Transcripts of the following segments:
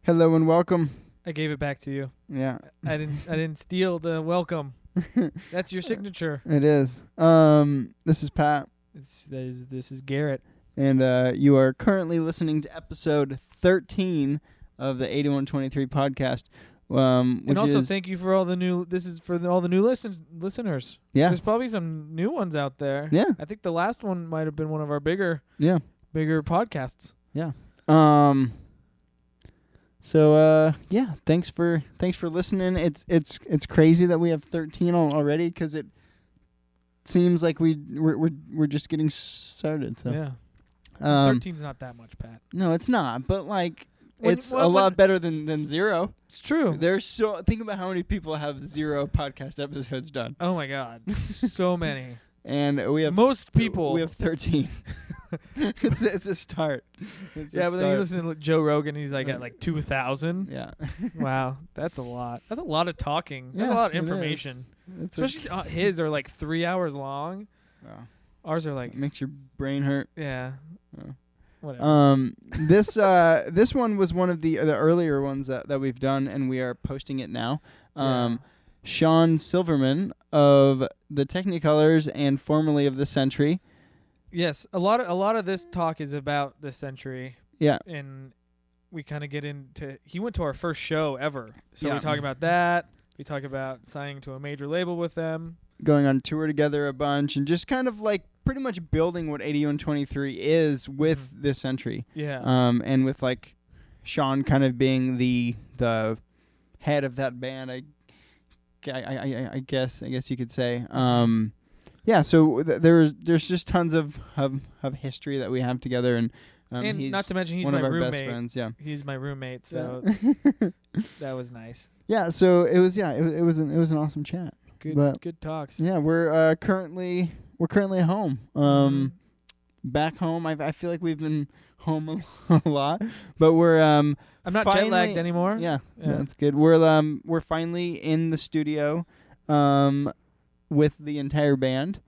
Hello and welcome. I gave it back to you. Yeah. I didn't steal the welcome. That's your signature. It is. This is Pat. This is Garrett. And you are currently listening to episode 13 of the 8123 podcast. And also thank you for all the new. This is for all the new listeners. Yeah. There's probably some new ones out there. Yeah. I think the last one might have been one of our bigger podcasts. Yeah. So thanks for listening. It's crazy that we have 13 already because it seems like we're just getting started. So yeah. 13's not that much, Pat. No, it's not. But like. It's a lot better than zero. It's true. Think about how many people have 0 podcast episodes done. Oh my God, so many. And we have most people. We have 13. it's a start. But then you listen to Joe Rogan. He's like at like 2,000. Yeah. Wow, that's a lot. That's a lot of talking. That's a lot of information. Especially his are like 3 hours long. Wow. Ours are like it makes your brain hurt. Yeah. Oh. Whatever. This one was one of the earlier ones that we've done, and we are posting it now. Sean Silverman of the Technicolors and formerly of the Century. Yes, a lot of this talk is about the Century. Yeah, and we kind of get into. He went to our first show ever, so we talk about that. We talk about signing to a major label with them, going on tour together a bunch, and just kind of like pretty much building what 8123 is with this Century. Yeah. And with like Sean kind of being the head of that band, I guess you could say. Yeah. So there's just tons of history that we have together, and he's not to mention he's one my of our roommate. best friends. Yeah. He's my roommate, so that was nice. Yeah. So it was an awesome chat. Good talks. Yeah, we're currently at home. Back home, I feel like we've been home a lot, but we're I'm not jet lagged anymore. Yeah, that's good. We're finally in the studio, with the entire band.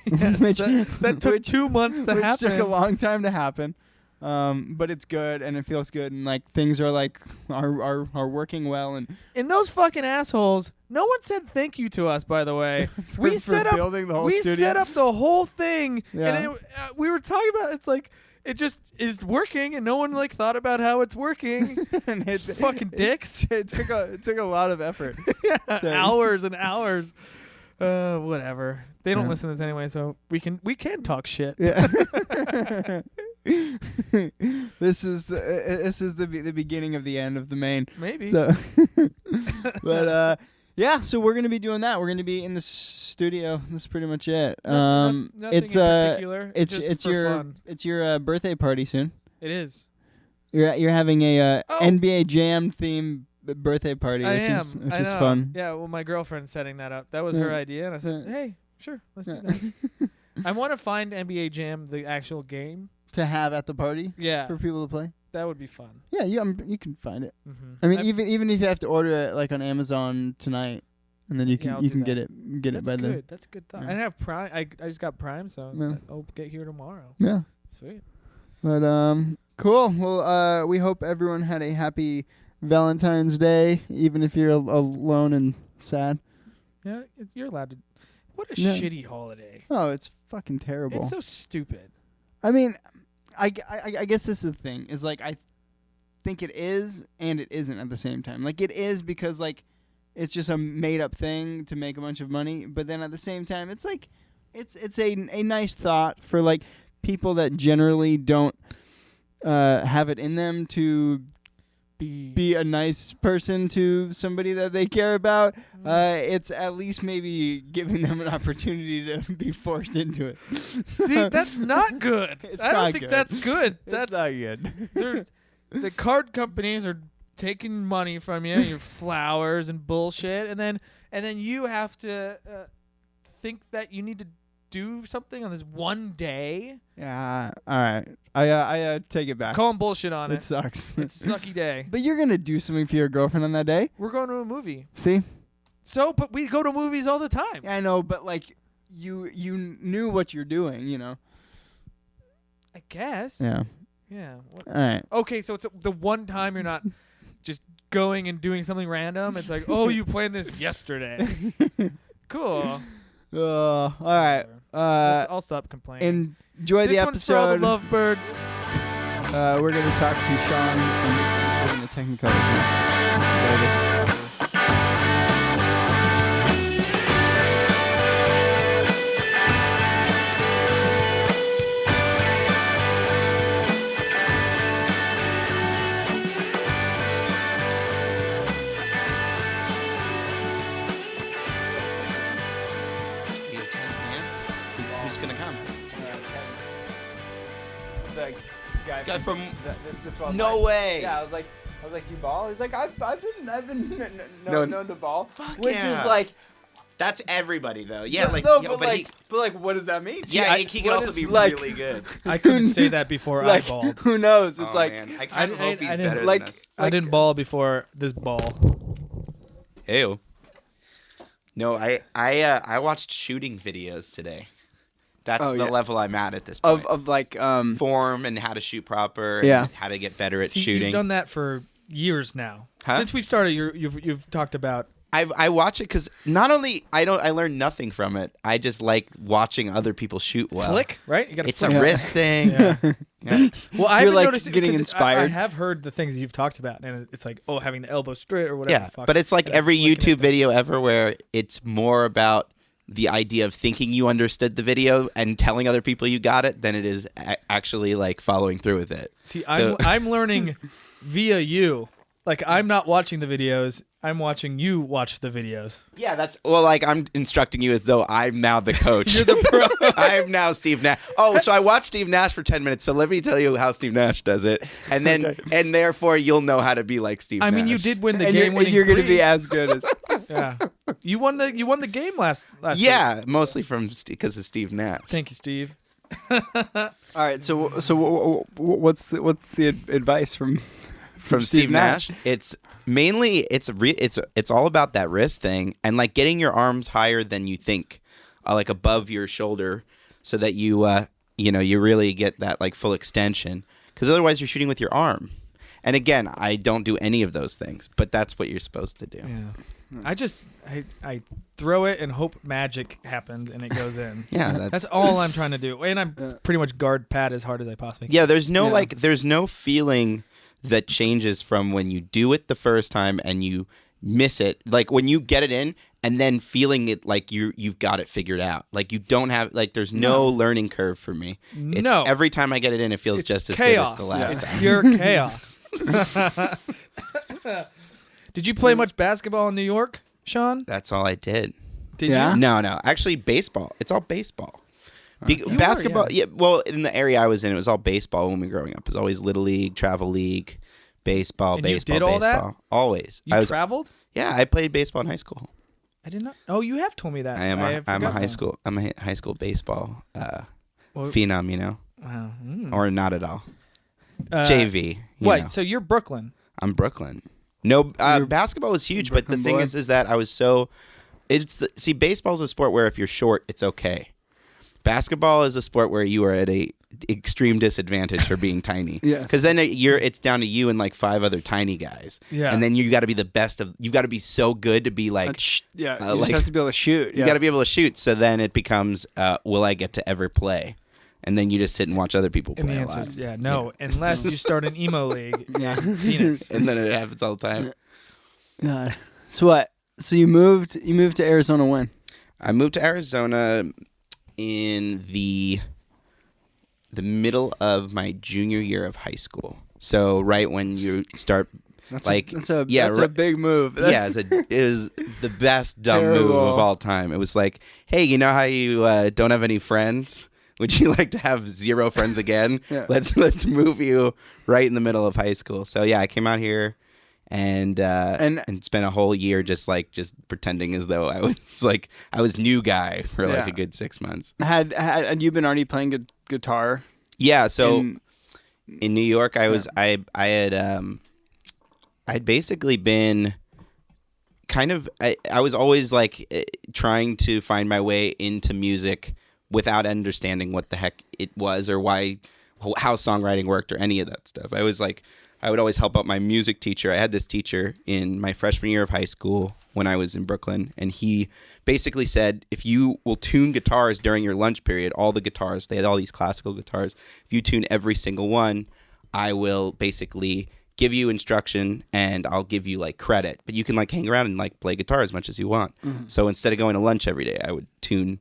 Yes, that took 2 months to happen. Which took a long time to happen. But it's good and it feels good, and like things are like are working well, and those fucking assholes. No one said thank you to us, by the way. we set up building the whole studio. Set up the whole thing, and we were talking about it's like it just is working, and no one like thought about how it's working. And fucking dicks. It took a lot of effort. Hours and hours. Whatever. They don't listen to this anyway, so we can talk shit. Yeah. This is the beginning of the end of the Maine. Maybe. So but so we're gonna be doing that. We're gonna be in the studio. That's pretty much it. Nothing in particular. It's your birthday party soon. It is. You're having a NBA Jam themed birthday party, which is fun. Yeah, well, my girlfriend's setting that up. That was her idea, and I said, "Hey, sure, let's do that." I want to find NBA Jam, the actual game, to have at the party. Yeah, for people to play. That would be fun. Yeah, you can find it. Mm-hmm. I mean, even if you have to order it like on Amazon tonight, and then you can get it by then. That's a good thought. I have Prime. I just got Prime, so I'll get here tomorrow. Yeah, sweet. But cool. Well, we hope everyone had a happy Valentine's Day, even if you're alone and sad. Yeah, you're allowed to. What a shitty holiday. Oh, it's fucking terrible. It's so stupid. I mean, I guess this is the thing, is like I think it is and it isn't at the same time. Like it is because like it's just a made up thing to make a bunch of money, but then at the same time it's like it's a nice thought for like people that generally don't have it in them to be a nice person to somebody that they care about. It's at least maybe giving them an opportunity to be forced into it. See, that's not good. I don't think that's good. That's not good. The card companies are taking money from you, your flowers and bullshit, and then you have to think that you need to do something on this one day. Yeah, all right. I take it back. Call them bullshit on it. It sucks. It's a sucky day. But you're gonna do something for your girlfriend on that day. We're going to a movie. See? So, but we go to movies all the time. Yeah, I know, but like you knew what you're doing, you know. I guess. Yeah. Yeah. All right. Okay, so it's the one time you're not just going and doing something random. It's like, oh, you planned this yesterday. Cool. All right. I'll stop complaining. Enjoy the This one's for all the episode. lovebirds. We're going to talk to Sean from the Technicolors now. Later. Who's gonna come? The Guy from this one. No way. Yeah, I was like, do you ball? He's like, I've been No. known to ball, Fuck which yeah. is like, That's everybody though. Yeah, like no, yeah, but but like, what does that mean? he could what also is, be like, really good. I couldn't say that before like, I balled. who knows? It's Oh, like, man. I kind of hope he's I didn't- better like- than us. I didn't ball before this ball. Ew. No, I watched shooting videos today. That's Oh, the yeah. level I'm at this point. of like Form and how to shoot proper. Yeah. And how to get better at See, shooting. you've done that for years now. Huh? Since we've started, you've talked about. I watch it because not only I learn nothing from it. I just like watching other people shoot well. Flick, right? You got It's flick. a wrist thing. Yeah. Yeah. Well, I You're, haven't like, noticed it getting because I inspired. have heard the things that you've talked about, and it's like, oh, having the elbow straight or whatever. Yeah, the fuck. but it's like And every flicking it YouTube back. video ever where it's more about the idea of thinking you understood the video and telling other people you got it than it is actually like following through with it. See, So- I'm learning via you. Like, I'm not watching the videos. I'm watching you watch the videos. Yeah, that's well, like I'm instructing you as though I'm now the coach. You're the pro. I'm now Steve Nash. Oh, so I watched Steve Nash for 10 minutes. So let me tell you how Steve Nash does it, and then and therefore you'll know how to be like Steve. I mean, Nash. you did win the and game. you're going to be as good as. Yeah, you won the game last week. Yeah, mostly from because of Steve Nash. Thank you, Steve. All right, so what's the advice from Steve Nash. It's mainly it's all about that wrist thing and like getting your arms higher than you think, like above your shoulder, so that you you really get that like full extension. Because otherwise you're shooting with your arm. And again, I don't do any of those things, but that's what you're supposed to do. Yeah, I throw it and hope magic happens and it goes in. Yeah, That's all I'm trying to do, and I'm pretty much guard pad as hard as I possibly can. Yeah, there's no Yeah. there's no feeling that changes from when you do it the first time and you miss it. Like when you get it in and then feeling it like you've got it figured out. Like you don't have there's no learning curve for me. It's No. every time I get it in it feels It's just as chaos. good as the last It's time. pure chaos. Did you play much basketball in New York, Sean? That's all I did. Did Yeah? you? No. Actually baseball. It's all baseball. You were, Basketball, yeah. well, in the area I was in, it was all baseball when we were growing up. It was always Little League, Travel League, baseball, And you baseball, did all that? baseball. Always. You I was traveled? I played baseball in high school. I did not. Oh, you have told me that. I'm a forgotten high that. school. I'm a high school baseball Well, phenom, you know, wow. or not at all. Uh, JV. You What? know. So you're Brooklyn. I'm Brooklyn. No, basketball was huge, but the Brooklyn thing boy? is that I was so. See, baseball is a sport where if you're short, it's okay. Basketball is a sport where you are at a extreme disadvantage for being tiny. Yes. Because then it's down to you and like 5 other tiny guys. Yeah. And then you got to be the best of. You've got to be so good to be like. Yeah, you like- just have to be able to shoot. You got to be able to shoot. So then it becomes, will I get to ever play? And then you just sit and watch other people And play the a answer lot. is no, unless you start an emo league. Yeah. in Phoenix. And then it happens all the time. God. So what? So you moved to Arizona when? I moved to Arizona in the middle of my junior year of high school. So right when you start, That's like, that's a yeah, that's a big move. yeah, it was the best dumb move Terrible. of all time. It was like, hey, you know how you don't have any friends? Would you like to have 0 friends again? Yeah. Let's move you right in the middle of high school. So yeah, I came out here and spent a whole year just pretending as though I was new guy for like Yeah. a good 6 months. Had you been already playing guitar? Yeah, so in- in New York, I'd basically been kind of I was always like trying to find my way into music without understanding what the heck it was or how songwriting worked or any of that stuff. I I would always help out my music teacher. I had this teacher in my freshman year of high school when I was in Brooklyn, and he basically said, if you will tune guitars during your lunch period, all the guitars, they had all these classical guitars, if you tune every single one, I will basically give you instruction and I'll give you like credit, but you can like hang around and like play guitar as much as you want. So instead of going to lunch every day, I would tune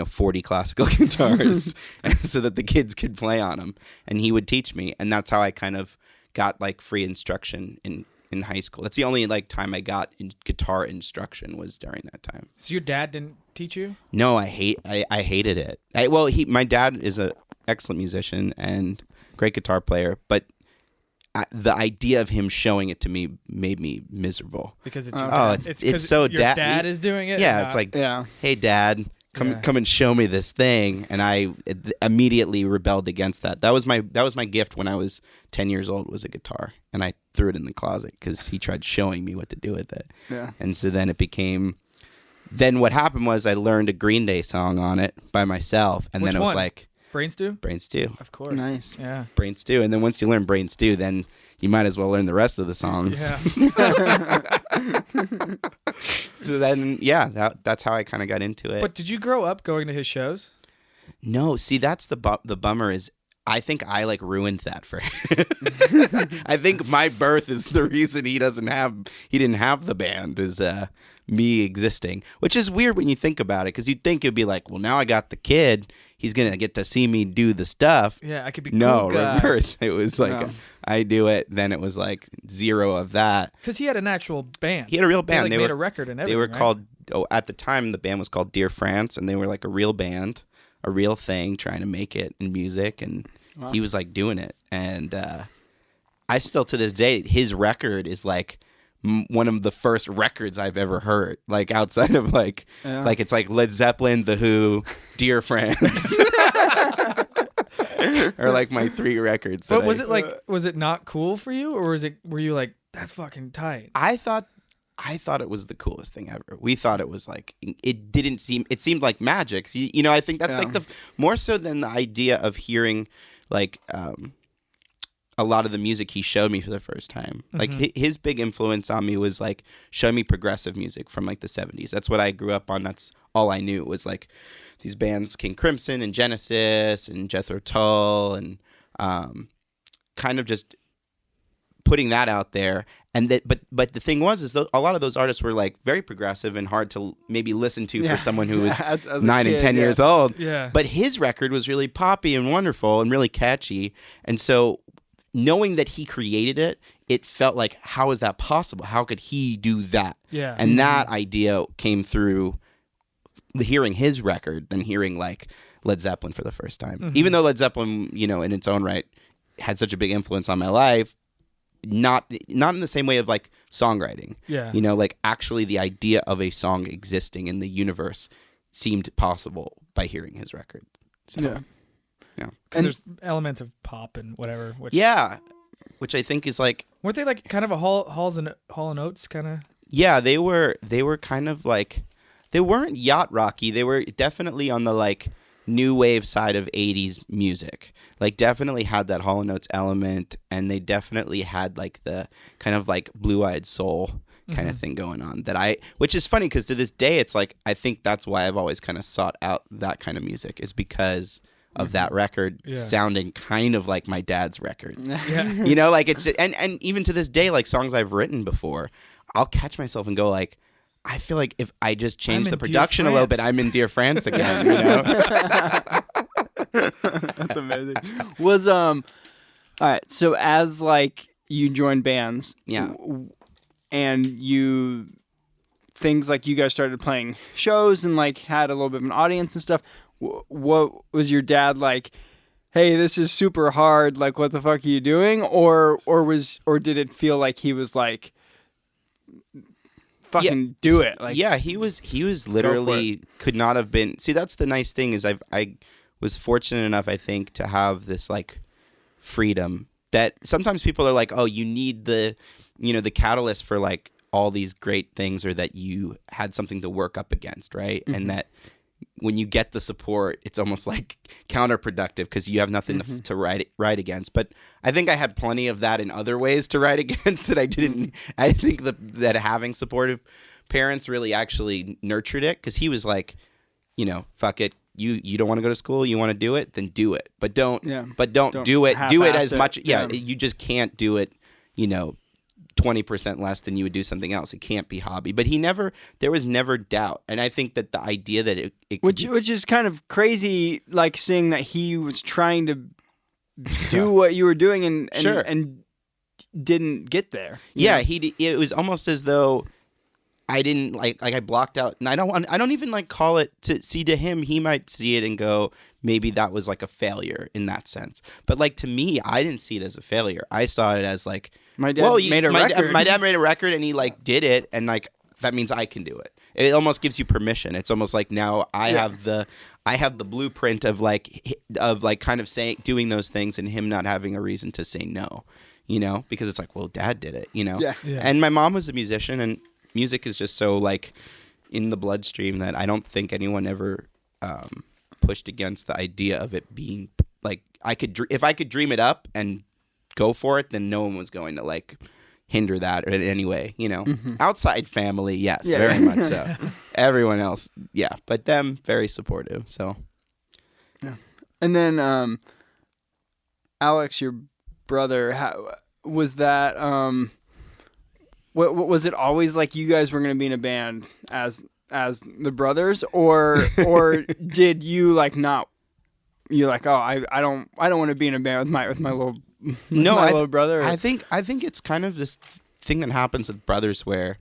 40 classical guitars so that the kids could play on them, and he would teach me, and that's how I kind of got like free instruction in high school. That's the only like time I got guitar instruction was during that time. So your dad didn't teach you? No, I hated it. My dad is an excellent musician and great guitar player, but the idea of him showing it to me made me miserable. Because it's so your dad is doing it. Yeah, it's like, hey Dad, come and show me this thing, and I immediately rebelled against that. That was my gift when I was 10 years old, was a guitar, and I threw it in the closet because he tried showing me what to do with it. Yeah. And so then it became. Then what happened was I learned a Green Day song on it by myself, and Which then it was one? like Brain Stew? Brain Stew. Of course. Nice. Yeah. Brain Stew, and then once you learn Brain Stew, then you might as well learn the rest of the songs. Yeah. So then, that's how I kind of got into it. But did you grow up going to his shows? No, see, that's the bummer is I think I like ruined that for him. I think my birth is the reason he didn't have the band, is me existing, which is weird when you think about it, because you'd think it'd be like, well, now I got the kid, he's gonna get to see me do the stuff. Yeah, I could be no cool guy. reverse. It was like I do it, then it was like zero of that. Because he had an actual band. He had a real band. They made a record and everything. They were right? called at the time the band was called Dear France, and they were like a real band, a real thing, trying to make it in music, and he was like doing it. And I still to this day, his record is like one of the first records I've ever heard, like outside of like it's like Led Zeppelin, The Who, Dear France. Or like my 3 records. But was it not cool for you, or were you like, that's fucking tight? I thought it was the coolest thing ever. We thought it was like, it seemed like magic. I think that's like more so than the idea of hearing like a lot of the music he showed me for the first time. Like his big influence on me was like showing me progressive music from like the 70s. That's what I grew up on. That's all I knew. It was like these bands, King Crimson and Genesis and Jethro Tull, and kind of just putting that out there. And but the thing was, a lot of those artists were like very progressive and hard to maybe listen to for someone who was as 9 and 10 years old. Yeah. But his record was really poppy and wonderful and really catchy. And so knowing that he created it, it felt like, how is that possible? How could he do that? Yeah. And that idea came through hearing his record than hearing like Led Zeppelin for the first time. Even though Led Zeppelin, in its own right, had such a big influence on my life, not in the same way of like songwriting. Yeah. Like actually the idea of a song existing in the universe seemed possible by hearing his record. So, yeah. Because there's elements of pop and whatever. Which I think is like, weren't they like kind of a Hall and Oates kind of? Yeah, they were kind of like, they weren't yacht rocky. They were definitely on the like new wave side of 80s music. Like definitely had that Hall and Oates element, and they definitely had like the kind of like blue-eyed soul kind of thing going on which is funny because to this day it's like, I think that's why I've always kind of sought out that kind of music, is because of that record sounding kind of like my dad's records. Yeah. Like it's, and even to this day, like songs I've written before, I'll catch myself and go like, I feel like if I just change the production a little bit, I'm in Dear France again. That's amazing. All right. So as like you joined bands, and things like you guys started playing shows and like had a little bit of an audience and stuff. What was your dad like? Hey, this is super hard. Like, what the fuck are you doing? Or did it feel like he was like, fucking do it? Like, he was literally could not have been. See, that's the nice thing is I was fortunate enough, I think, to have this like freedom that sometimes people are like, oh, you need the catalyst for like all these great things, or that you had something to work up against, right? And that when you get the support, it's almost like counterproductive because you have nothing to write against. But I think I had plenty of that in other ways to write against that I didn't. I think that having supportive parents really actually nurtured it, because he was like, fuck it. You don't want to go to school, you want to do it, then do it. But don't do it as much. You just can't do it, 20% less than you would do something else. It can't be hobby. But there was never doubt. And I think that the idea that it which is kind of crazy, like seeing that he was trying to do what you were doing and didn't get there. Yeah, it was almost as though I didn't like I blocked out, and I don't even like call it to him. He might see it and go, maybe that was like a failure in that sense. But like to me, I didn't see it as a failure. I saw it as like, my dad made a record. My dad made a record and he like did it, and like that means I can do it. It almost gives you permission. It's almost like now I have the blueprint of like kind of doing those things, and him not having a reason to say no, because it's like, well, Dad did it, Yeah. And my mom was a musician, and music is just so like in the bloodstream that I don't think anyone ever pushed against the idea of it being like if I could dream it up and go for it, then no one was going to like hinder that in any way, Outside family, yes, very much so. Everyone else, yeah, but them very supportive. So yeah. And then Alex, your brother, how was that what was it always like you guys were going to be in a band as the brothers, or did you like not, you're like, oh, I don't want to be in a band with my little little brother? I think it's kind of this thing that happens with brothers where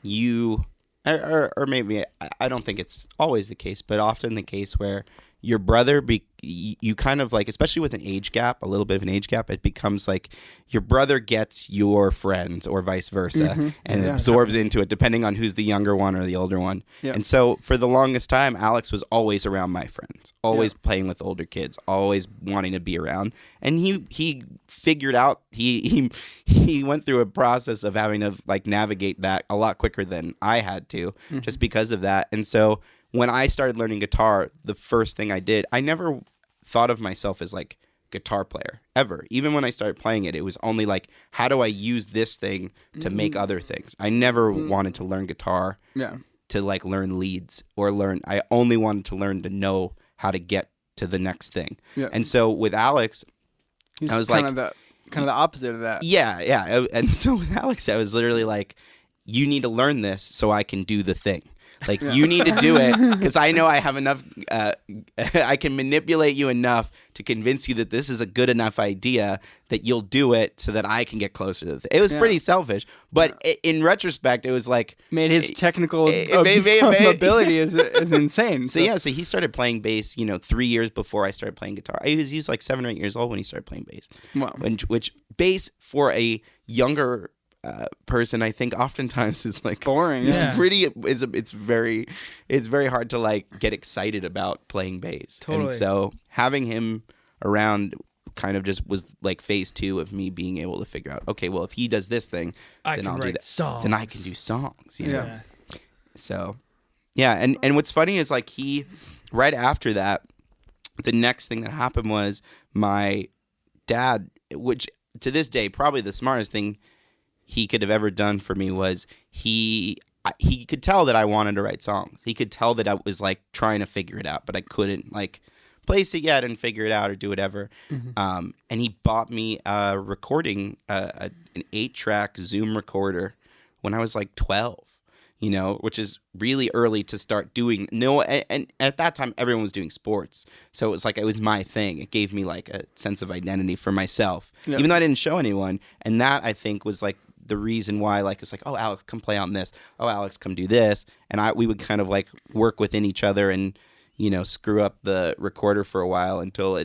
you or maybe I don't think it's always the case, but often the case where your brother you kind of like, especially with an age gap, a little bit of an age gap, it becomes like your brother gets your friends or vice versa, and absorbs into it depending on who's the younger one or the older one. Yeah. And so for the longest time, Alex was always around my friends, always playing with older kids, always wanting to be around. And he figured out, he went through a process of having to like navigate that a lot quicker than I had to, just because of that. And so when I started learning guitar, the first thing I did, I never thought of myself as like guitar player ever. Even when I started playing it, it was only like, how do I use this thing to make other things? I never wanted to learn guitar to like learn leads I only wanted to learn to know how to get to the next thing. Yeah. And so with Alex, I was like, kind of the opposite of that. Yeah. And so with Alex, I was literally like, you need to learn this so I can do the thing. Like, you need to do it because I know I have enough, I can manipulate you enough to convince you that this is a good enough idea that you'll do it so that I can get closer to the thing. It was pretty selfish, but in retrospect, it was like... Made his technical ability is insane. So he started playing bass, 3 years before I started playing guitar. He was like 7 or 8 years old when he started playing bass. Wow. Which bass for a younger... person, I think oftentimes is like boring. It's very hard to like get excited about playing bass. Totally. And so having him around kind of just was like phase 2 of me being able to figure out, okay, well, if he does this thing, then I'll do that. Songs. Then I can do songs. So and what's funny is like right after that, the next thing that happened was my dad, which to this day probably the smartest thing he could have ever done for me was he could tell that I wanted to write songs. He could tell that I was like trying to figure it out, but I couldn't like place it yet and figure it out or do whatever. And he bought me a recording, an 8-track Zoom recorder when I was like 12, which is really early to start doing. And at that time everyone was doing sports. So it was like, it was my thing. It gave me like a sense of identity for myself, even though I didn't show anyone. And that I think was like the reason why, like, it was like, oh, Alex, come play on this. Oh, Alex, come do this. And we would kind of like work within each other and, screw up the recorder for a while until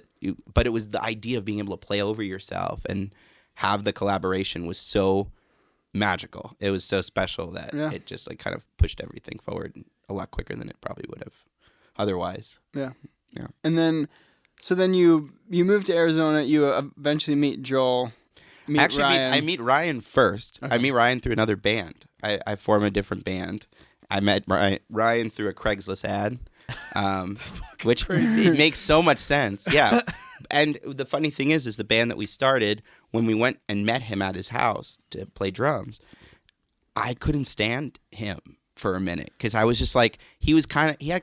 but it was the idea of being able to play over yourself and have the collaboration was so magical. It was so special that it just like kind of pushed everything forward a lot quicker than it probably would have otherwise. Yeah. And then, so then you moved to Arizona. You eventually meet Joel. I meet Ryan first. Okay. I meet Ryan through another band. I form a different band. I met Ryan through a Craigslist ad. which it makes so much sense. Yeah. And the funny thing is the band that we started, when we went and met him at his house to play drums, I couldn't stand him for a minute because I was just like, he had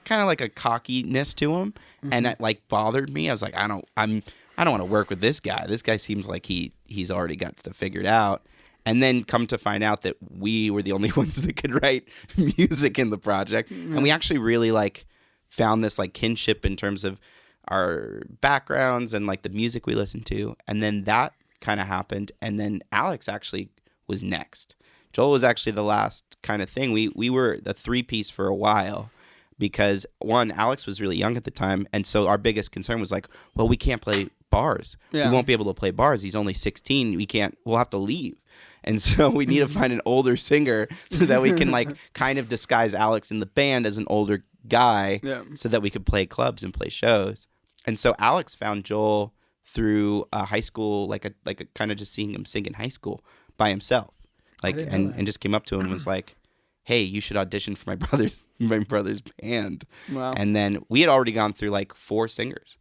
kind of like a cockiness to him, and it like bothered me. I was like, I don't want to work with this guy. This guy seems like he's already got stuff figured out. And then come to find out that we were the only ones that could write music in the project, and we actually really like found this like kinship in terms of our backgrounds and like the music we listened to. And then that kind of happened, and then Alex actually was next. Joel was actually the last kind of thing. We were the 3-piece for a while because, one, Alex was really young at the time, and so our biggest concern was like, well, we can't play bars. Yeah. We won't be able to play bars. He's only 16. We'll have to leave. And so we need to find an older singer so that we can like kind of disguise Alex in the band as an older guy, so that we could play clubs and play shows. And so Alex found Joel through high school, like a kind of just seeing him sing in high school by himself. Like and just came up to him and was like, "Hey, you should audition for my brother's band." Wow. And then we had already gone through like 4 singers,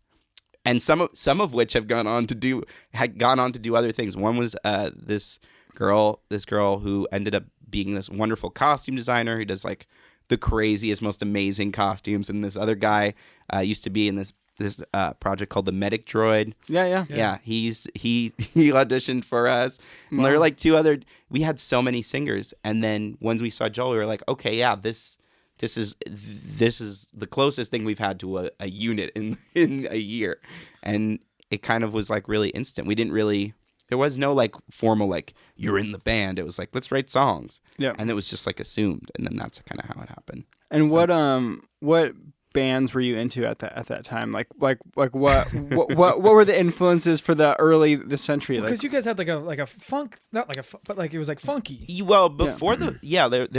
and some of which had gone on to do other things. One was this girl who ended up being this wonderful costume designer who does like the craziest, most amazing costumes. And this other guy used to be in this project called the Medic Droid. Yeah. He auditioned for us. And there were like 2 other. We had so many singers, and then once we saw Joel, we were like, okay, yeah, this is the closest thing we've had to a unit in a year, and it kind of was like really instant. We didn't really. There was no like formal like you're in the band. It was like let's write songs. Yeah, and it was just like assumed, and then that's kind of how it happened. And so, what bands were you into at that time? Like what were the influences for the century? Because you guys had like a funk, not like but like it was like funky. Well, before there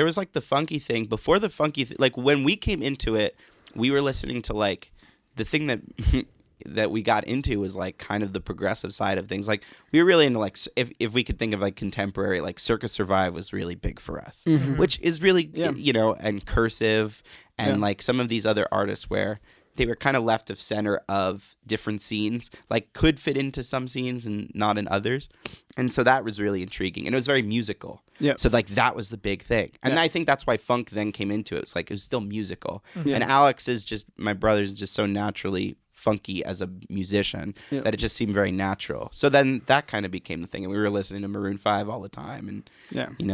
was like the funky thing. Before the funky like when we came into it, we were listening to like the thing that we got into was like kind of the progressive side of things. Like we were really into like if we could think of like contemporary, like Circus Survive was really big for us, which is really and Cursive and like some of these other artists where they were kind of left of center of different scenes, like could fit into some scenes and not in others. And so that was really intriguing, and it was very musical. Yeah. So like that was the big thing. And I think that's why funk then came into it. It's like it was still musical. And Alex is just, my brother's just so naturally funky as a musician that it just seemed very natural. So then that kind of became the thing, and we were listening to Maroon 5 all the time, and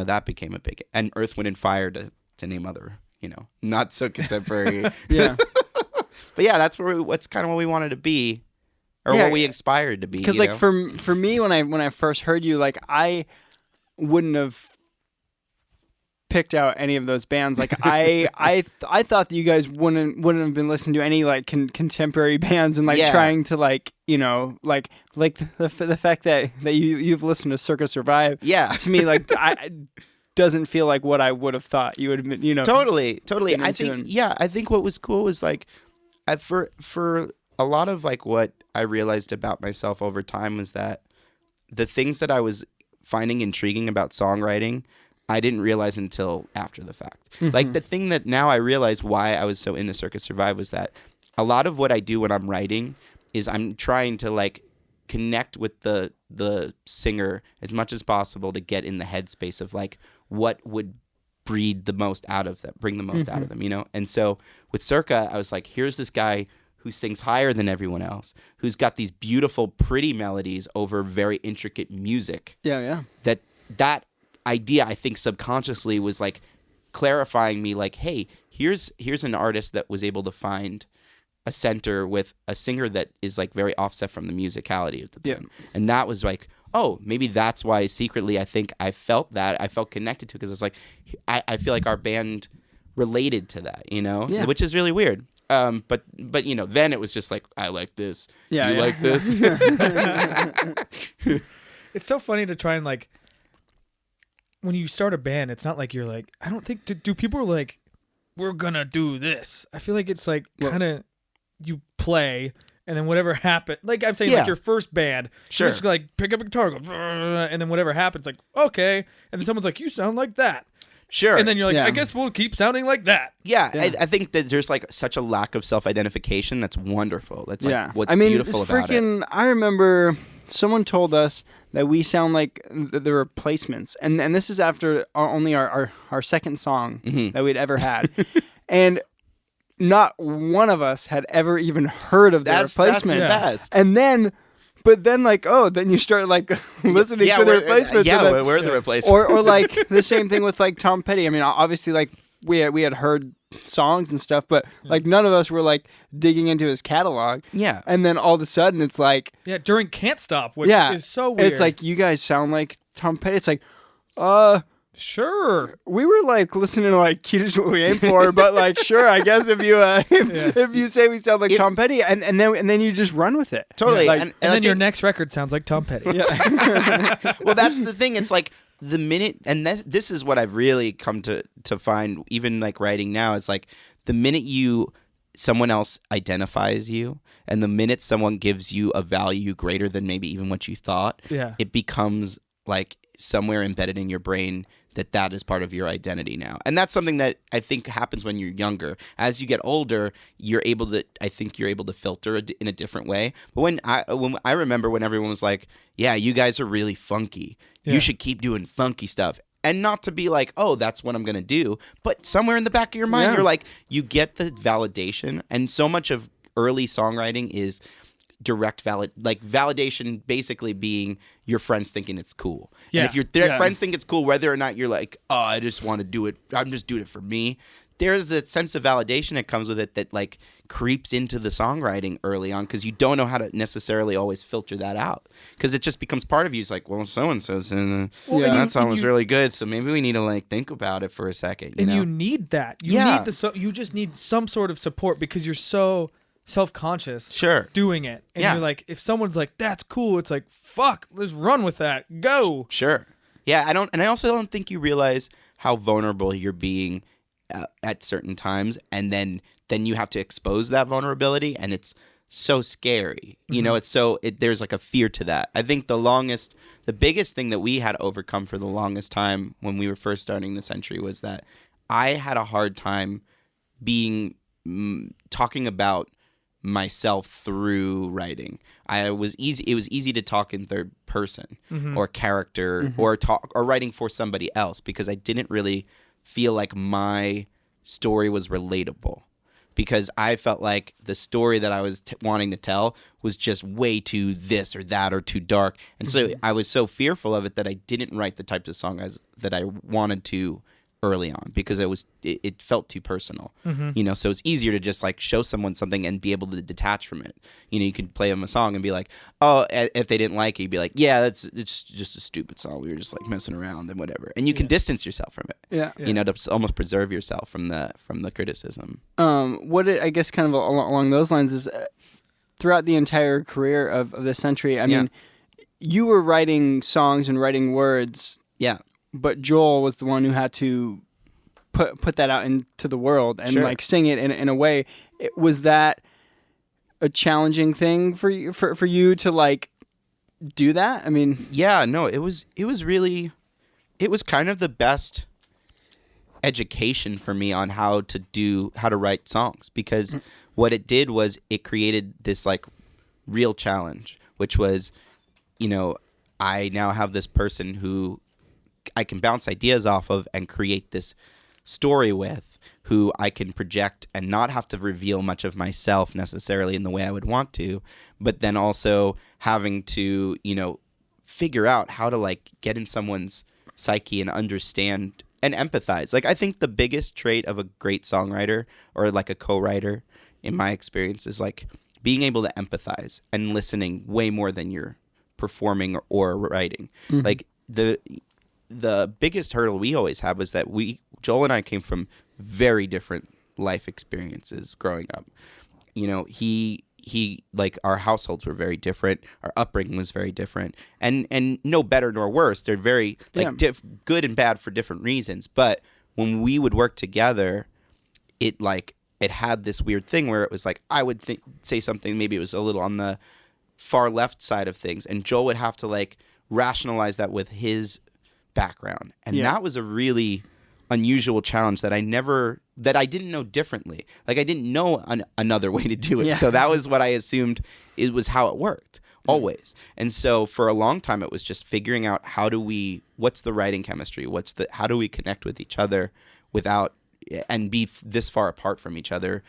that became a big, and Earth, Wind and Fire to name other not so contemporary. But yeah, what's kind of what we wanted to be, or what we aspired to be. Because like for me, when I first heard you, like I wouldn't have picked out any of those bands. Like I thought that you guys wouldn't have been listening to any like contemporary bands and like trying to like like the fact that you've listened to Circus Survive. Yeah, to me like I doesn't feel like what I would have thought you would have been. Totally. I think what was cool was like for a lot of like what I realized about myself over time was that the things that I was finding intriguing about songwriting, I didn't realize until after the fact. Like the thing that now I realize why I was so into Circus Survive was that a lot of what I do when I'm writing is I'm trying to like connect with the singer as much as possible to get in the headspace of like what would breed the most out of them, bring the most out of them, And so with Circa, I was like, here's this guy who sings higher than everyone else, who's got these beautiful, pretty melodies over very intricate music. Yeah. That idea, I think subconsciously was like clarifying me like, hey, here's an artist that was able to find a center with a singer that is like very offset from the musicality of the band. And that was like, oh, maybe that's why secretly I think I felt connected to it, because it's like I feel like our band related to that, which is really weird. But then it was just like, I like this. Do you like this? It's so funny to try and like, when you start a band, it's not like you're like, I don't think, do people are like, we're gonna do this. I feel like it's like kind of, you play and then whatever happened, like I'm saying, like your first band, you just like pick up a guitar, go, and then whatever happens, like, okay. And then someone's like, you sound like that. Sure. And then you're like, Yeah. I guess we'll keep sounding like that. Yeah, Yeah. I think that there's like such a lack of self-identification that's wonderful. That's like what's I mean, beautiful it's about it. freaking. I remember someone told us that we sound like the Replacements, and this is after only our second song Mhm. that we'd ever had, and not one of us had ever even heard of the That's Replacements. the best. And then, but then like, then you start like listening to the we're- Replacements. Yeah, and then- we're the replacement. or like the same thing with like Tom Petty. I mean, obviously like we had heard songs and stuff, but like none of us were like digging into his catalog. Yeah. And then all of a sudden it's like, Yeah, during Can't Stop, which yeah, is so weird. it's like you guys sound like Tom Petty. It's like, sure. we were like listening to like Cute What We Aim For, but like sure, I guess if you if you say we sound like Tom Petty, and then you just run with it. Totally. Like, and And I then your think- next record sounds like Tom Petty. yeah. well, that's the thing. It's like the minute, and this is what I've really come to find, even like writing now, is like the minute someone else identifies you, and the minute someone gives you a value greater than maybe even what you thought, Yeah. it becomes like somewhere embedded in your brain that is part of your identity now. And that's something that I think happens when you're younger. As you get older, I think you're able to filter in a different way. But when I remember when everyone was like, yeah, you guys are really funky. Yeah. You should keep doing funky stuff. And not to be like, oh, that's what I'm going to do. But somewhere in the back of your mind, Yeah. you're like, you get the validation. And so much of early songwriting is direct validation, basically being your friends thinking it's cool. Yeah. And if your friends think it's cool, whether or not you're like, oh, I just want to do it, I'm just doing it for me, there's the sense of validation that comes with it that like creeps into the songwriting early on, because you don't know how to necessarily always filter that out, because it just becomes part of you. It's like, well, so-and-so said that song was really good, so maybe we need to like think about it for a second. You know? You need that. You Yeah. need you just need some sort of support because you're so self-conscious Sure. doing it. And Yeah. you're like, if someone's like, that's cool, it's like, fuck, let's run with that. Go. Sure. Yeah, I also don't think you realize how vulnerable you're being at certain times, and then you have to expose that vulnerability, and it's so scary. You know, there's like a fear to that. I think the biggest thing that we had to overcome for the longest time when we were first starting the Century was that I had a hard time talking about myself through writing. It was easy to talk in third person or character or writing for somebody else, because I didn't really feel like my story was relatable, because I felt like the story that I was wanting to tell was just way too this or that or too dark. And so I was so fearful of it that I didn't write the types of songs that I wanted to early on, because it felt too personal. You know, so it's easier to just like show someone something and be able to detach from it. You know, you could play them a song and be like, oh, if they didn't like it, you'd be like, yeah, it's just a stupid song, we were just like messing around and whatever, and you can distance yourself from it. Yeah. You know, to almost preserve yourself from the criticism. I guess kind of along those lines is throughout the entire career of the Century, I mean, you were writing songs and writing words, Yeah. but Joel was the one who had to put that out into the world and like sing it in a way. Was that a challenging thing for you to like do that? I mean, Yeah, no, it was kind of the best education for me on how to write songs, because what it did was it created this like real challenge, which was, you know, I now have this person who I can bounce ideas off of and create this story with, who I can project and not have to reveal much of myself necessarily in the way I would want to, but then also having to, you know, figure out how to like get in someone's psyche and understand and empathize. Like, I think the biggest trait of a great songwriter or like a co-writer, in my experience, is like being able to empathize and listening way more than you're performing or writing. Like the biggest hurdle we always had was that Joel and I came from very different life experiences growing up. You know, he like, our households were very different, our upbringing was very different, and no better nor worse. They're very like good and bad for different reasons. But when we would work together, it had this weird thing where it was like I would say something, maybe it was a little on the far left side of things, and Joel would have to like rationalize that with his background, and that was a really unusual challenge that I didn't know differently. Like I didn't know another way to do it. Yeah. So that was what I assumed it was how it worked always. And so for a long time it was just figuring out what's the writing chemistry? How do we connect with each other without and be this far apart from each other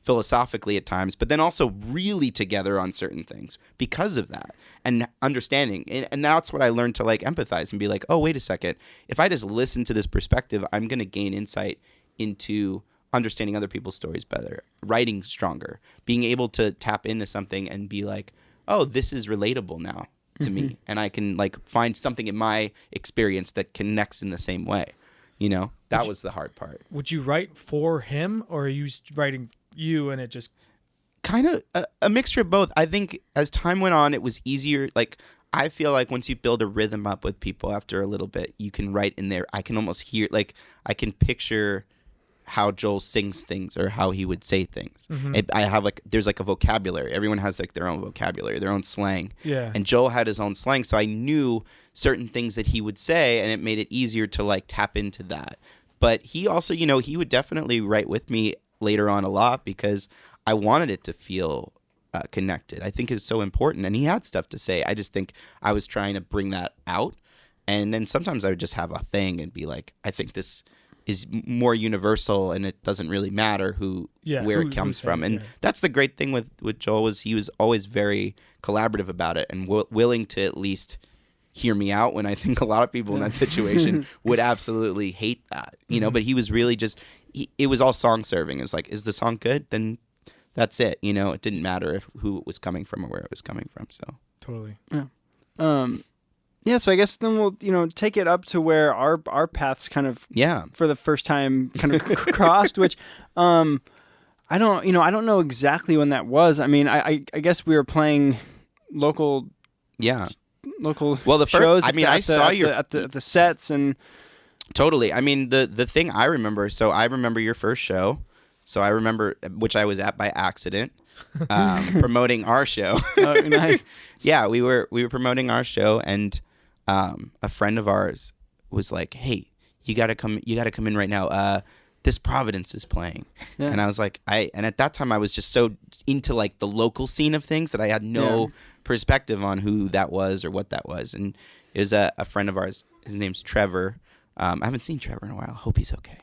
philosophically at times, but then also really together on certain things because of that and understanding. And that's what I learned to like empathize and be like, oh, wait a second. If I just listen to this perspective, I'm going to gain insight into understanding other people's stories better, writing stronger, being able to tap into something and be like, oh, this is relatable now to me. And I can like find something in my experience that connects in the same way. You know, that was the hard part. Would you write for him, or are you writing you and it just kind of a mixture of both? I think as time went on, it was easier. Like I feel like once you build a rhythm up with people after a little bit, you can write in there. I can almost hear, like I can picture how Joel sings things or how he would say things. I have like, there's like a vocabulary. Everyone has like their own vocabulary, their own slang. Yeah. And Joel had his own slang. So I knew certain things that he would say and it made it easier to like tap into that. But he also, you know, he would definitely write with me later on a lot because I wanted it to feel connected. I think it's so important. And he had stuff to say. I just think I was trying to bring that out. And then sometimes I would just have a thing and be like, I think this is more universal and it doesn't really matter where it comes from. And that's the great thing with Joel was he was always very collaborative about it and willing to at least hear me out when I think a lot of people in that situation would absolutely hate that, you know, but he was really just, it was all song serving. It's like, is the song good? Then that's it. You know, it didn't matter who it was coming from or where it was coming from. So totally. Yeah. Yeah, so I guess then we'll, you know, take it up to where our paths kind of for the first time kind of crossed, which I don't know exactly when that was. I mean, I guess we were playing local shows. I mean, I saw you at the sets and totally. I mean, the thing I remember. So I remember your first show. So I remember which I was at by accident. Promoting our show. Oh, nice. Yeah, we were promoting our show and a friend of ours was like, "Hey, you got to come in right now. This Providence is playing." Yeah. And I was like, and at that time I was just so into like the local scene of things that I had no perspective on who that was or what that was. And it was a friend of ours. His name's Trevor. I haven't seen Trevor in a while. Hope he's okay.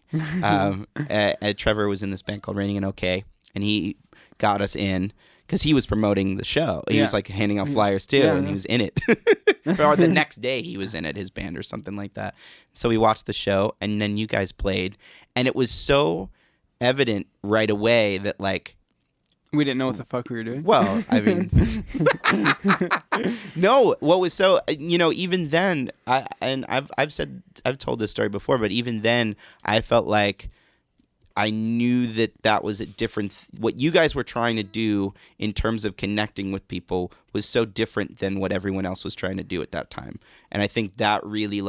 Trevor was in this band called Raining and Okay, and he got us in because he was promoting the show. He was like handing out flyers too, and he was in it. Or the next day he was in it, his band or something like that. So we watched the show, and then you guys played, and it was so evident right away that like we didn't know what the fuck we were doing. Well, I mean, no. What was so, you know, even then, I've told this story before, but even then, I felt like I knew that was a different. What you guys were trying to do in terms of connecting with people was so different than what everyone else was trying to do at that time, and I think that really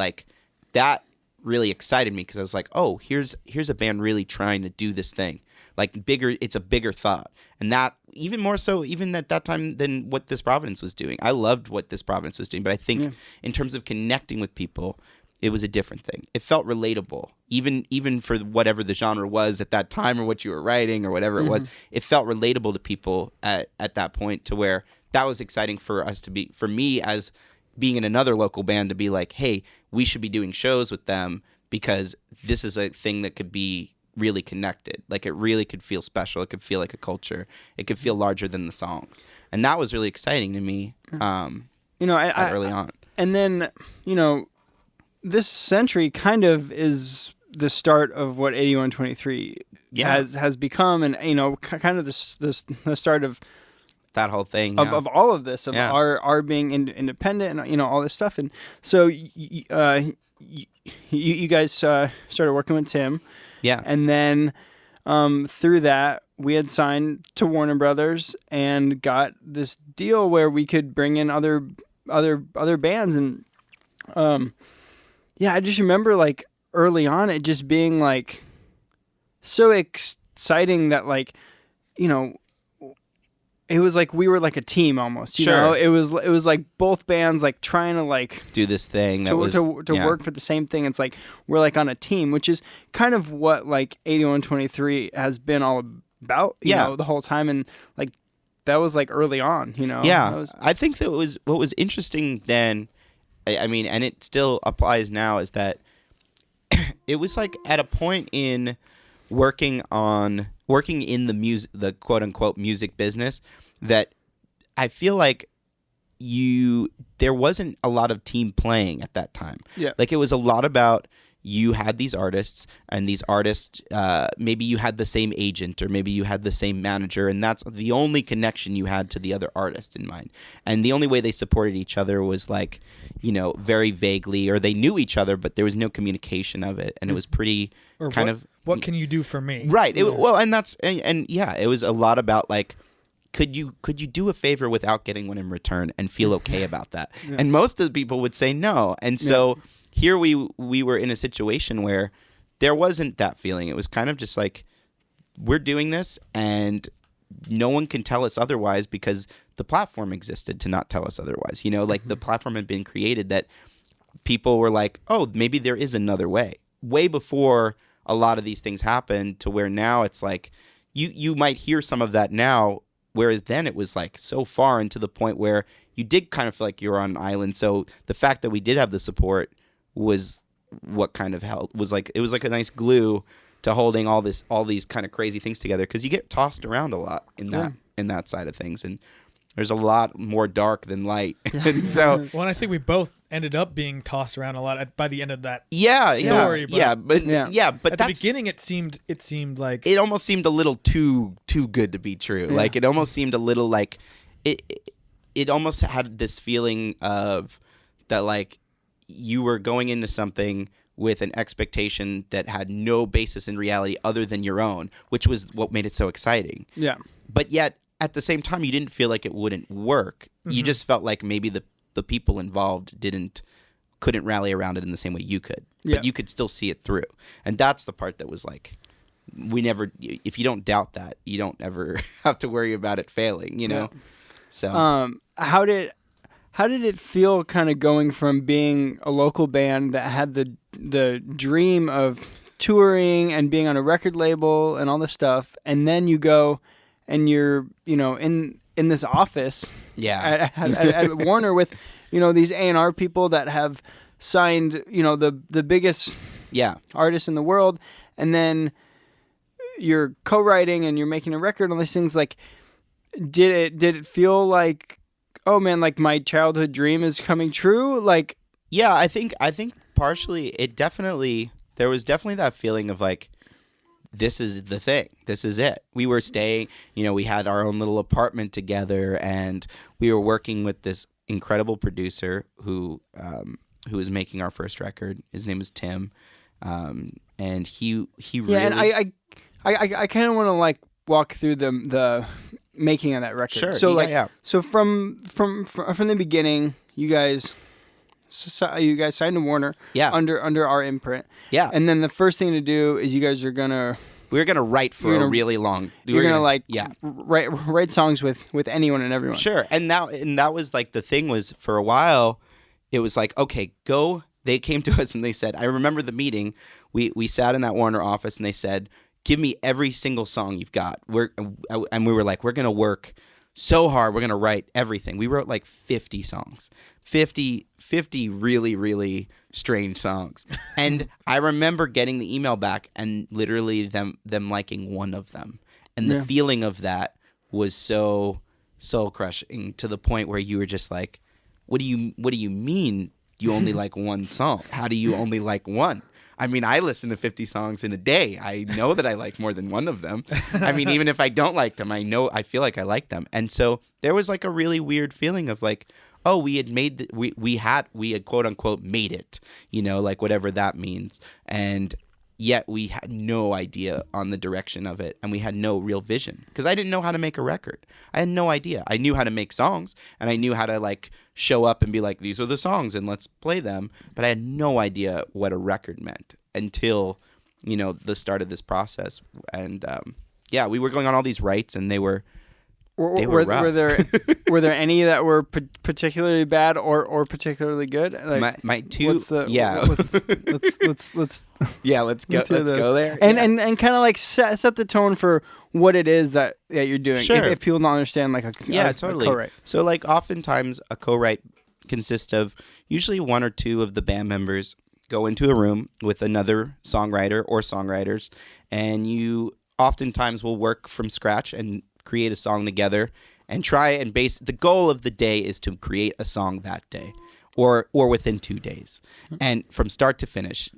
excited me because I was like, oh, here's a band really trying to do this thing. Like bigger, it's a bigger thought, and that even more so, even at that time than what This Providence was doing. I loved what This Providence was doing, but I think in terms of connecting with people, it was a different thing. It felt relatable, even for whatever the genre was at that time or what you were writing or whatever it was. It felt relatable to people at that point to where that was exciting for us to be, for me as being in another local band to be like, hey, we should be doing shows with them because this is a thing that could be really connected. Like it really could feel special. It could feel like a culture. It could feel larger than the songs. And that was really exciting to me early on. And then, you know, this century kind of is the start of what 8123 has become, and, you know, kind of the start of that whole thing of all of this, of our being independent and, you know, all this stuff. And so you guys started working with Tim. Yeah. And then through that, we had signed to Warner Brothers and got this deal where we could bring in other bands. And I just remember like early on it just being like so exciting that, like, you know, it was like we were like a team almost. You Sure. know, it was like both bands like trying to like Do this thing that to was yeah. work for the same thing. It's like we're like on a team, which is kind of what like 8123 has been all about. You Yeah. know, the whole time, and like that was like early on. You know. Yeah, That was, I think that was what was interesting then. I mean, and it still applies now, is that it was like at a point in working in the quote unquote music business, that I feel like there wasn't a lot of team playing at that time. Yeah. Like it was a lot about, you had these artists, and these artists, maybe you had the same agent, or maybe you had the same manager, and that's the only connection you had to the other artist in mind. And the only way they supported each other was like, you know, very vaguely, or they knew each other, but there was no communication of it, and it was pretty Or kind of what can you do for me? right. Well, and that's and yeah, it was a lot about like, could you do a favor without getting one in return and feel okay about that? Yeah. And most of the people would say no, and so. Yeah. Here we were in a situation where there wasn't that feeling. It was kind of just like, we're doing this, and no one can tell us otherwise, because the platform existed to not tell us otherwise. You know, like the platform had been created that people were like, oh, maybe there is another way. Way before a lot of these things happened, to where now it's like you might hear some of that now, whereas then it was like so far, into the point where you did kind of feel like you were on an island. So the fact that we did have the support was what kind of helped. It was like a nice glue to holding all these kind of crazy things together, because you get tossed around a lot in that side of things, and there's a lot more dark than light. And so Well, and I think we both ended up being tossed around a lot by the end of that but story. But but at the that's beginning, it seemed like it almost seemed a little too good to be true. Yeah. Like it almost seemed a little like it almost had this feeling of that, like, you were going into something with an expectation that had no basis in reality other than your own, which was what made it so exciting. Yeah. But yet, at the same time, you didn't feel like it wouldn't work. You just felt like maybe the people involved couldn't rally around it in the same way you could. Yeah. But you could still see it through. And that's the part that was like, if you don't doubt that, you don't ever have to worry about it failing, you know? Yeah. So How did it feel kind of going from being a local band that had the dream of touring and being on a record label and all this stuff, and then you go and you're, you know, in this office yeah. at Warner with, you know, these A&R people that have signed, you know, the biggest Yeah. artists in the world, and then you're co-writing and you're making a record and all these things. Like, did it feel like, oh man, like my childhood dream is coming true? Like, Yeah, I think partially there was definitely that feeling of like, this is the thing. This is it. We were staying, you know, we had our own little apartment together, and we were working with this incredible producer who was making our first record. His name is Tim. And he really... yeah, and I kind of want to like walk through the making of that record. Sure. So yeah. so from the beginning, you guys signed to Warner. Yeah. Under our imprint. Yeah. And then the first thing to do is you guys are gonna We were gonna write for a really long. You're gonna like yeah. write songs with anyone and everyone. Sure, and that was like the thing was for a while, it was like, okay, go. They came to us and they said, I remember the meeting. We sat in that Warner office and they said, give me every single song you've got. We were like, we're gonna work so hard. We're gonna write everything. We wrote like 50 songs, 50 really, really strange songs. And I remember getting the email back and literally them liking one of them. And the feeling of that was so soul crushing, to the point where you were just like, what do you mean you only like one song? How do you only like one? I mean, I listen to 50 songs in a day. I know that I like more than one of them. I mean, even if I don't like them, I feel like I like them. And so there was like a really weird feeling of like, oh, we had we had quote unquote made it, you know, like whatever that means. And yet we had no idea on the direction of it, and we had no real vision, because I didn't know how to make a record. I had no idea. I knew how to make songs, and I knew how to like show up and be like, these are the songs and let's play them, but I had no idea what a record meant until, you know, the start of this process. And we were going on all these writes, and they were They were rough. were there any that were particularly bad or particularly good? Like, my two, let's go there. And kind of like set the tone for what it is that you're doing. Sure. If people don't understand, like totally. A co-write. So like oftentimes a co-write consists of usually one or two of the band members go into a room with another songwriter or songwriters, and you oftentimes will work from scratch and create a song together and try and base. The goal of the day is to create a song that day or within 2 days, and from start to finish,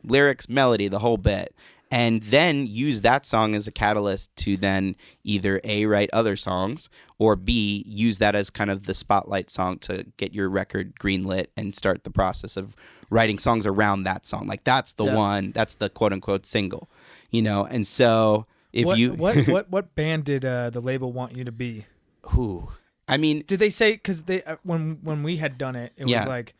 lyrics, melody, the whole bit. And then use that song as a catalyst to then either A, write other songs, or B, use that as kind of the spotlight song to get your record greenlit and start the process of writing songs around that song. Like that's the one, that's the quote unquote single, you know? And so what band did the label want you to be? Who? I mean, did they say, cause they, when we had done it, it was like,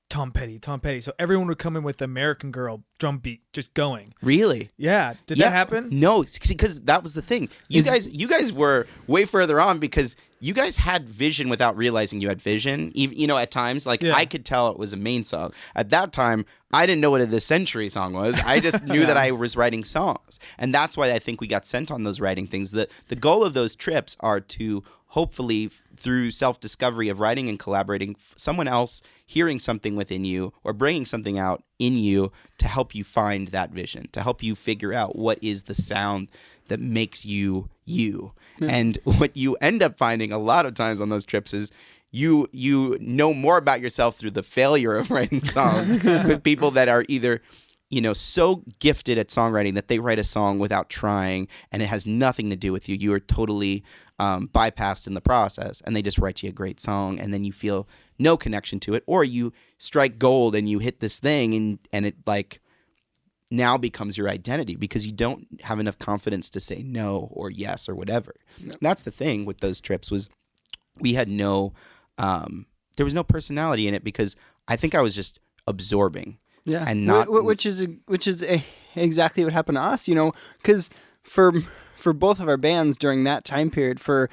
Tom Petty. So everyone would come in with American Girl drum beat just going. Really? Yeah. Did that happen? No, because that was the thing. You guys were way further on because you guys had vision without realizing you had vision. Even, you know, at times, like I could tell it was a Maine song. At that time, I didn't know what a This Century song was. I just knew that I was writing songs. And that's why I think we got sent on those writing things. The goal of those trips are to hopefully through self-discovery of writing and collaborating, someone else hearing something within you or bringing something out in you to help you find that vision, to help you figure out what is the sound that makes you you. And what you end up finding a lot of times on those trips is you know more about yourself through the failure of writing songs with people that are either, you know, so gifted at songwriting that they write a song without trying and it has nothing to do with you. You are totally bypassed in the process and they just write you a great song and then you feel no connection to it, or you strike gold and you hit this thing and it like now becomes your identity because you don't have enough confidence to say no or yes or whatever. No. That's the thing with those trips was we had no there was no personality in it because I think I was just absorbing. Yeah, and not which is exactly what happened to us, you know, because for both of our bands during that time period, for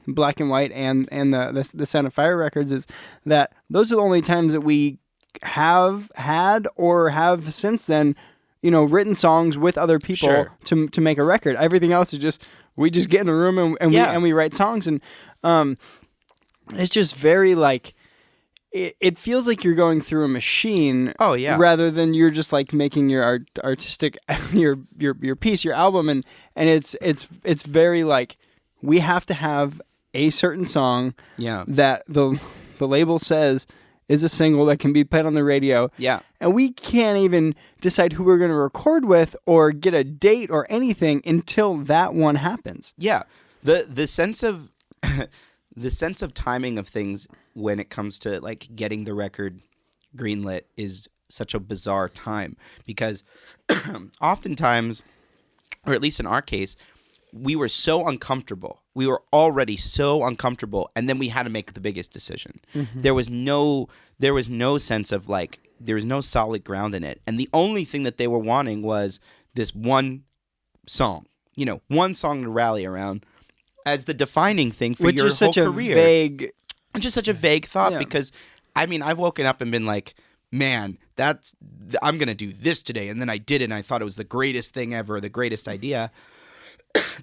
Black and White and the Sound of Fire records, is that those are the only times that we have had or have since then, you know, written songs with other people to make a record. Everything else is just we just get in a room and we write songs, and it's just very like. It feels like you're going through a machine. Oh yeah. Rather than you're just like making your artistic your piece, your album, and it's very like we have to have a certain song. Yeah. That the label says is a single that can be played on the radio. Yeah. And we can't even decide who we're going to record with or get a date or anything until that one happens. Yeah. The sense of the sense of timing of things when it comes to like getting the record greenlit is such a bizarre time because oftentimes, or at least in our case, we were so uncomfortable. We were already so uncomfortable, and then we had to make the biggest decision. Mm-hmm. There was no sense of like there was no solid ground in it, and the only thing that they were wanting was this one song, you know, one song to rally around as the defining thing for your whole career. And just such a vague thought because, I mean, I've woken up and been like, man, I'm going to do this today. And then I did it and I thought it was the greatest thing ever, the greatest idea.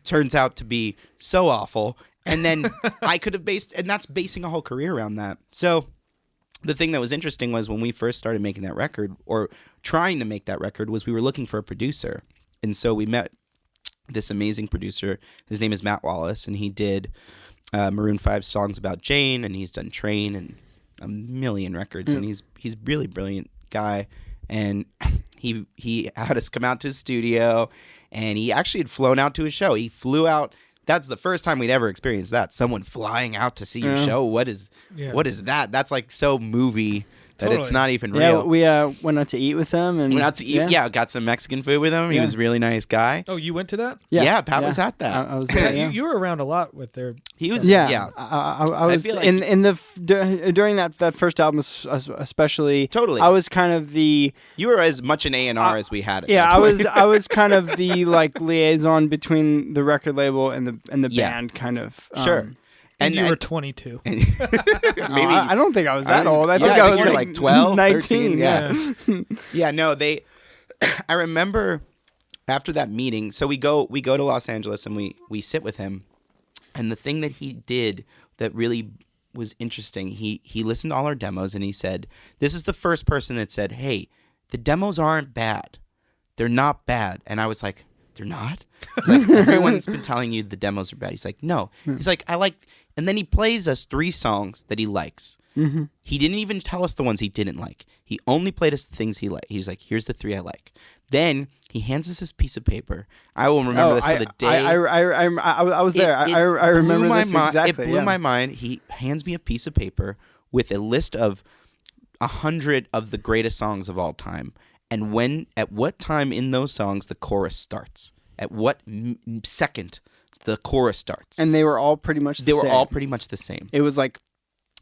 Turns out to be so awful. And then I could have that's basing a whole career around that. So the thing that was interesting was when we first started making that record or trying to make that record was we were looking for a producer. And so we met this amazing producer. His name is Matt Wallace, and he did Maroon 5's Songs About Jane, and he's done Train and a million records, and he's really brilliant guy. And he had us come out to his studio, and he actually had flown out to his show. He flew out. That's the first time we'd ever experienced that. Someone flying out to see your show. What is that? That's like so movie that it's Totally. not even Yeah, real. we went out to eat with him, and We went out to eat. Yeah, got some Mexican food with him. He Yeah. was a really nice guy. Oh, you went to that? Yeah, Pat was at that. I was there. Yeah. You were around a lot with their. He was. Yeah, Yeah. I was feel like in the during that first album, especially. Totally. I was kind of the You were as much an A&R as we had. At yeah. that point. I was kind of the like liaison between the record label and the Yeah. band, kind of. Sure. And you were 22. maybe I don't think I was that old. I yeah, think I was you were like 12, 19. 13, Yeah. Yeah, no, they. I remember after that meeting. So we go to Los Angeles and we sit with him, and the thing that he did that really was interesting. He listened to all our demos and he said, "This is the first person that said, hey, the demos aren't bad. They're not bad." And I was like, "They're not?" It's like, everyone's been telling you the demos are bad. He's like, "No." He's like, "I like," and then he plays us 3 songs that he likes. Mm-hmm. He didn't even tell us the ones he didn't like. He only played us the things he liked. He was like, "Here's the 3 I like." Then he hands us this piece of paper. I will remember this to the day. I was there. I remember this exactly. It blew my mind. He hands me a piece of paper with a list of 100 of the greatest songs of all time, and at what time in those songs the chorus starts. At what second the chorus starts. And they were all pretty much the same. They were all pretty much the same. It was like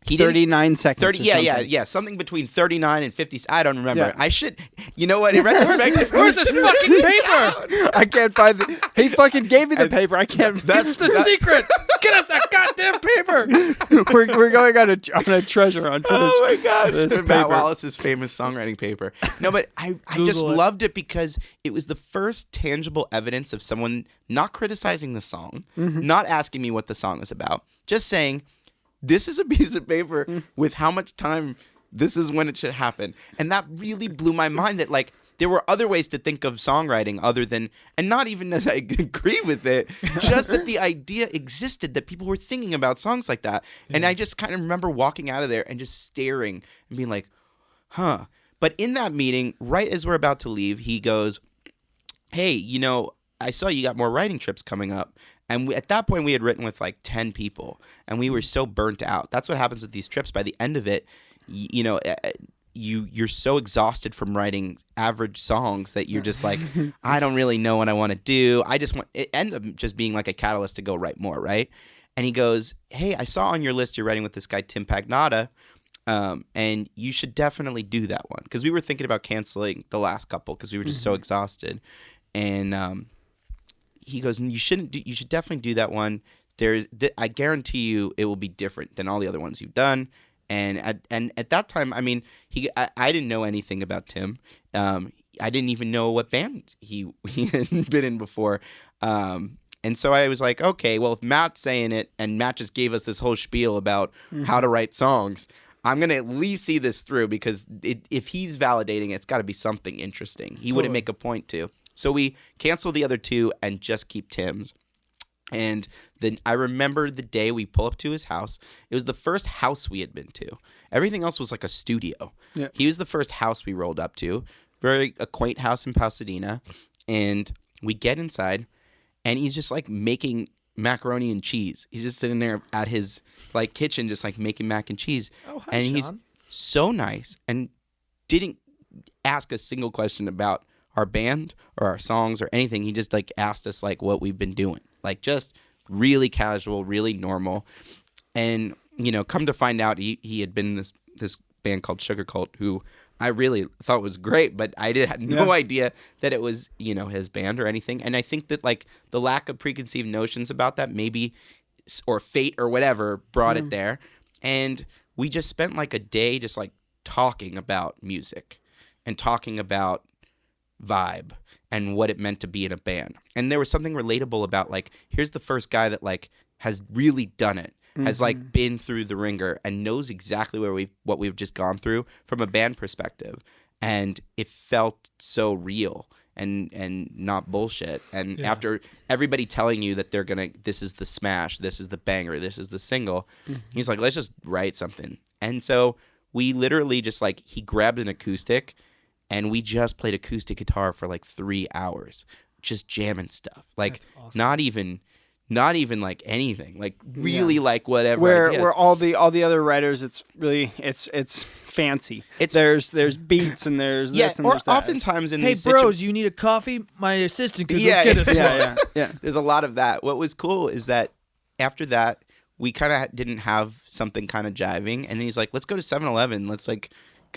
He didn't- 39 seconds. 30, or yeah, something. something between 39 and 50. I don't remember. Yeah. I should, you know what? In retrospect, Where's this fucking paper? I can't find the. He fucking gave me the paper. I can't. That's the secret. Get us that goddamn paper. we're going on a treasure hunt for this. Oh my gosh, this Matt paper. Wallace's famous songwriting paper. No, but I just Google it. loved it because it was the first tangible evidence of someone not criticizing the song, not asking me what the song is about, just saying, this is a piece of paper with how much time, this is when it should happen. And that really blew my mind that, like, there were other ways to think of songwriting other than, and not even that I agree with it, just that the idea existed that people were thinking about songs like that. Yeah. And I just kind of remember walking out of there and just staring and being like, huh. But in that meeting, right as we're about to leave, he goes, "Hey, you know, I saw you got more writing trips coming up." And at that point, we had written with like 10 people, and we were so burnt out. That's what happens with these trips. By the end of it, you're so exhausted from writing average songs that you're just like, I don't really know what I want to do. I just want it ended up just being like a catalyst to go write more, right? And he goes, "Hey, I saw on your list you're writing with this guy Tim Pagnotta, and you should definitely do that one," because we were thinking about canceling the last couple because we were just so exhausted. And he goes, "You shouldn't. You should definitely do that one. I guarantee you, it will be different than all the other ones you've done." And at that time, I mean, I didn't know anything about Tim. I didn't even know what band he had been in before. And so I was like, okay, well, if Matt's saying it, and Matt just gave us this whole spiel about how to write songs, I'm gonna at least see this through because if he's validating it, it's got to be something interesting. He wouldn't make a point to. So we cancel the other 2 and just keep Tim's. And then I remember the day we pull up to his house. It was the first house we had been to. Everything else was like a studio. Yeah. He was the first house we rolled up to. Very a quaint house in Pasadena. And we get inside, and he's just like making macaroni and cheese. He's just sitting there at his like kitchen, just like making mac and cheese. Oh, hi, and Sean. He's so nice and didn't ask a single question about our band or our songs or anything. He just like asked us like what we've been doing, like just really casual, really normal. And you know, come to find out, he had been in this band called Sugar Cult, who I really thought was great, but I had no idea that it was, you know, his band or anything. And I think that like the lack of preconceived notions about that maybe, or fate or whatever, brought it there. And we just spent like a day just like talking about music and talking about vibe and what it meant to be in a band. And there was something relatable about like, here's the first guy that like has really done it, has like been through the ringer and knows exactly what we've just gone through from a band perspective. And it felt so real and not bullshit. And after everybody telling you that this is the smash, this is the banger, this is the single, he's like, let's just write something. And so we literally just like, he grabbed an acoustic and we just played acoustic guitar for like 3 hours, just jamming stuff. Like awesome. not even like anything, like really like whatever. Where all the other writers, it's really it's fancy. There's beats and there's this and or there's that. oftentimes in Hey, these bros, you need a coffee? My assistant could go get us one. yeah. There's a lot of that. What was cool is that after that, we kind of didn't have something kind of jiving, and then he's like, let's go to 7-Eleven. Let's like,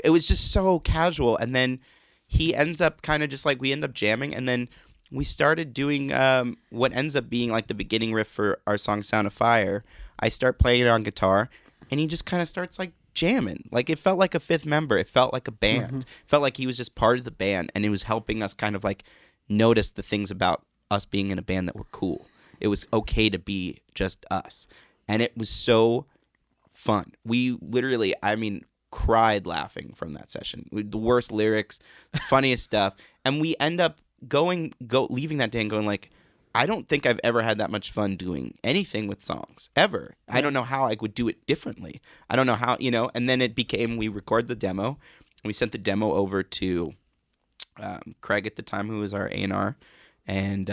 it was just so casual. And then he ends up kind of just like, we end up jamming, and then we started doing what ends up being like the beginning riff for our song Sound of Fire. I start playing it on guitar, and he just kind of starts like jamming. Like it felt like a fifth member. It felt like a band. It felt like he was just part of the band, and it was helping us kind of like notice the things about us being in a band that were cool. It was okay to be just us. And it was so fun. We literally, cried laughing from that session. The worst lyrics, the funniest stuff. And we end up leaving that day and going like, I don't think I've ever had that much fun doing anything with songs, ever. I don't know how I would do it differently. I don't know how, and then it became, we record the demo. We sent the demo over to Craig at the time, who was our A&R, and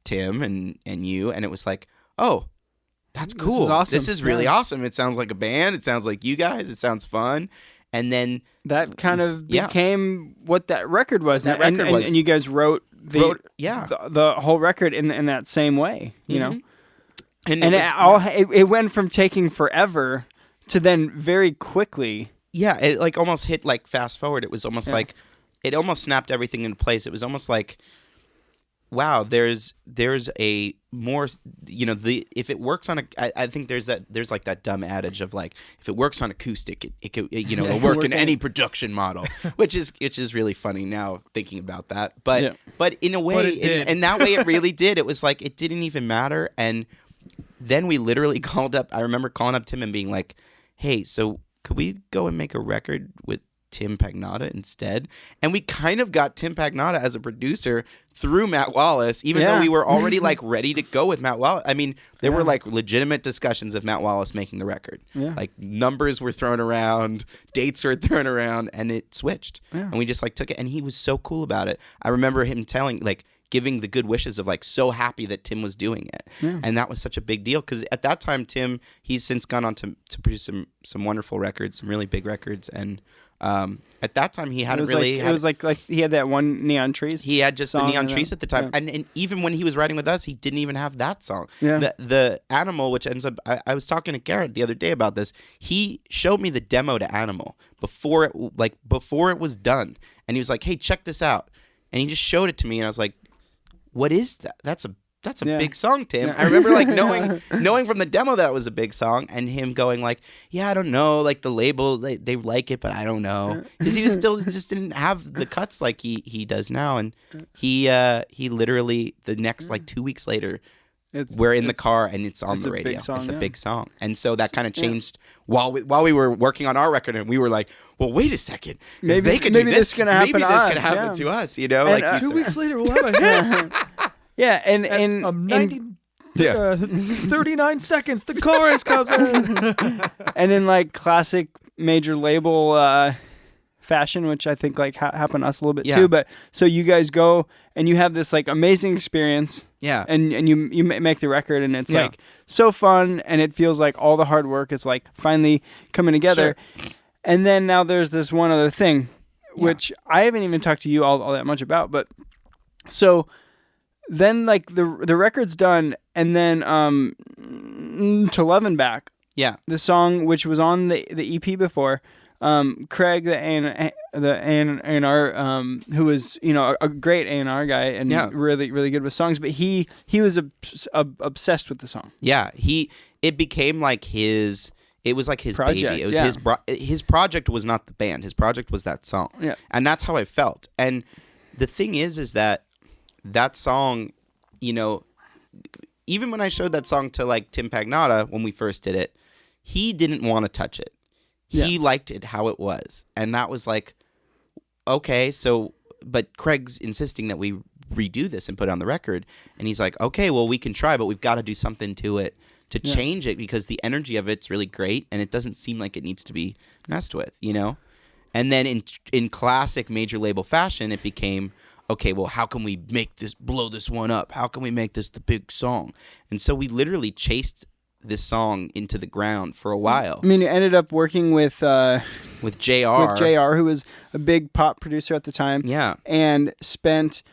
Tim and you. And it was like, oh, that's cool. This is awesome. This is really awesome. It sounds like a band. It sounds like you guys. It sounds fun. And then that kind of became what that record was. And you guys wrote the whole record in that same way, you know. And it went from taking forever to then very quickly. Yeah, it like almost hit like fast forward. It was almost like it almost snapped everything into place. It was almost like, wow, there's a more, if it works on I think there's like that dumb adage of like, if it works on acoustic, it'll work in any production model, which is really funny now thinking about that. But in a way, in that way, it really did. It was like, it didn't even matter. And then we literally I remember calling up Tim and being like, hey, so could we go and make a record with Tim Pagnotta instead? And we kind of got Tim Pagnotta as a producer through Matt Wallace, even though we were already like ready to go with Matt Wallace. I mean, there were like legitimate discussions of Matt Wallace making the record. Like numbers were thrown around, dates were thrown around, and it switched. And we just like took it, and he was so cool about it. I remember him giving the good wishes of like, so happy that Tim was doing it. And that was such a big deal, because at that time, Tim, he's since gone on to produce some wonderful records, some really big records. And at that time, he hadn't really. It was like he had that one Neon Trees. He had just the Neon Trees at the time, and even when he was writing with us, he didn't even have that song. The Animal, which ends up, I was talking to Garrett the other day about this. He showed me the demo to Animal before it was done, and he was like, "Hey, check this out," and he just showed it to me, and I was like, "What is that? That's a big song, Tim." I remember like knowing from the demo that it was a big song, and him going like, "Yeah, I don't know, like the label they like it, but I don't know," because he was still just didn't have the cuts like he does now. And he literally the next like 2 weeks later, we're in the car and it's on the radio. It's a big song, and so that kind of changed while we were working on our record, and we were like, well, wait a second, maybe they could do this. This can happen. Maybe this can happen to us, And, like 2 weeks later, we'll have a hit. Yeah, and 39 seconds, the chorus comes in. And in like classic major label fashion, which I think like happened to us a little bit too. But so you guys go and you have this like amazing experience. Yeah. And you make the record, and it's like so fun, and it feels like all the hard work is like finally coming together. Sure. And then now there's this one other thing, which I haven't even talked to you all that much about. But so then like the record's done, and then To Love and Back. Yeah. The song which was on the EP before, Craig, the A&R, who was, a great A&R guy and really, really good with songs, but he was obsessed with the song. Yeah. It became like it was like his project, baby. It was his project was not the band. His project was that song. Yeah. And that's how I felt. And the thing is that song, even when I showed that song to like Tim Pagnotta when we first did it, he didn't want to touch it. He liked it how it was. And that was like, okay, but Craig's insisting that we redo this and put it on the record. And he's like, okay, well, we can try, but we've got to do something to it to change it, because the energy of it's really great and it doesn't seem like it needs to be messed with, And then in classic major label fashion, it became, okay, well, how can we blow this one up? How can we make this the big song? And so we literally chased this song into the ground for a while. I mean, you ended up working with JR. with JR, who was a big pop producer at the time. Yeah. And spent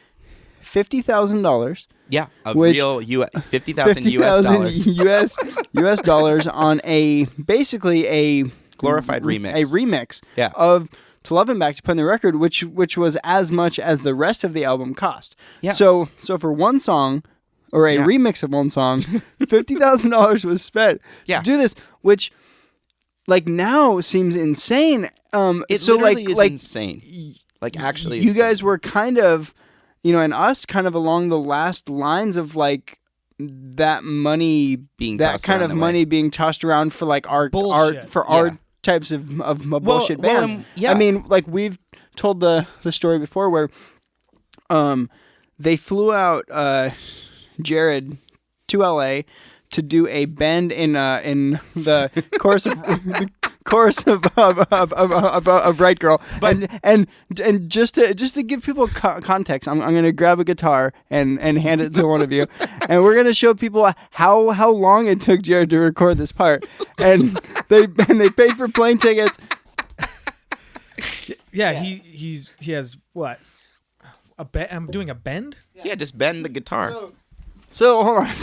$50,000. Yeah, a Which- real $50,000 US dollars. US dollars on basically a Glorified remix. A remix Yeah. of To Love Him Back to put in the record, which was as much as the rest of the album cost. Yeah. So for one song, or a Yeah. remix of one song, $50,000 was spent Yeah. to do this, which like now seems insane. It so literally is like insane. Like actually, you insane. guys were kind of, and us kind of along the last lines of like that money Being that tossed kind around of that money way. being tossed around for like our Bullshit. our Yeah. types of bullshit bands. yeah. I mean, like we've told the story before where they flew out Jared to LA to do a bend in the chorus of Right Girl, But- and just to give people context, I'm gonna grab a guitar and hand it to one of you, and we're gonna show people how long it took Jared to record this part, and they paid for plane tickets. Yeah, he has what? I'm doing a bend? Yeah, just bend the guitar. So hold on.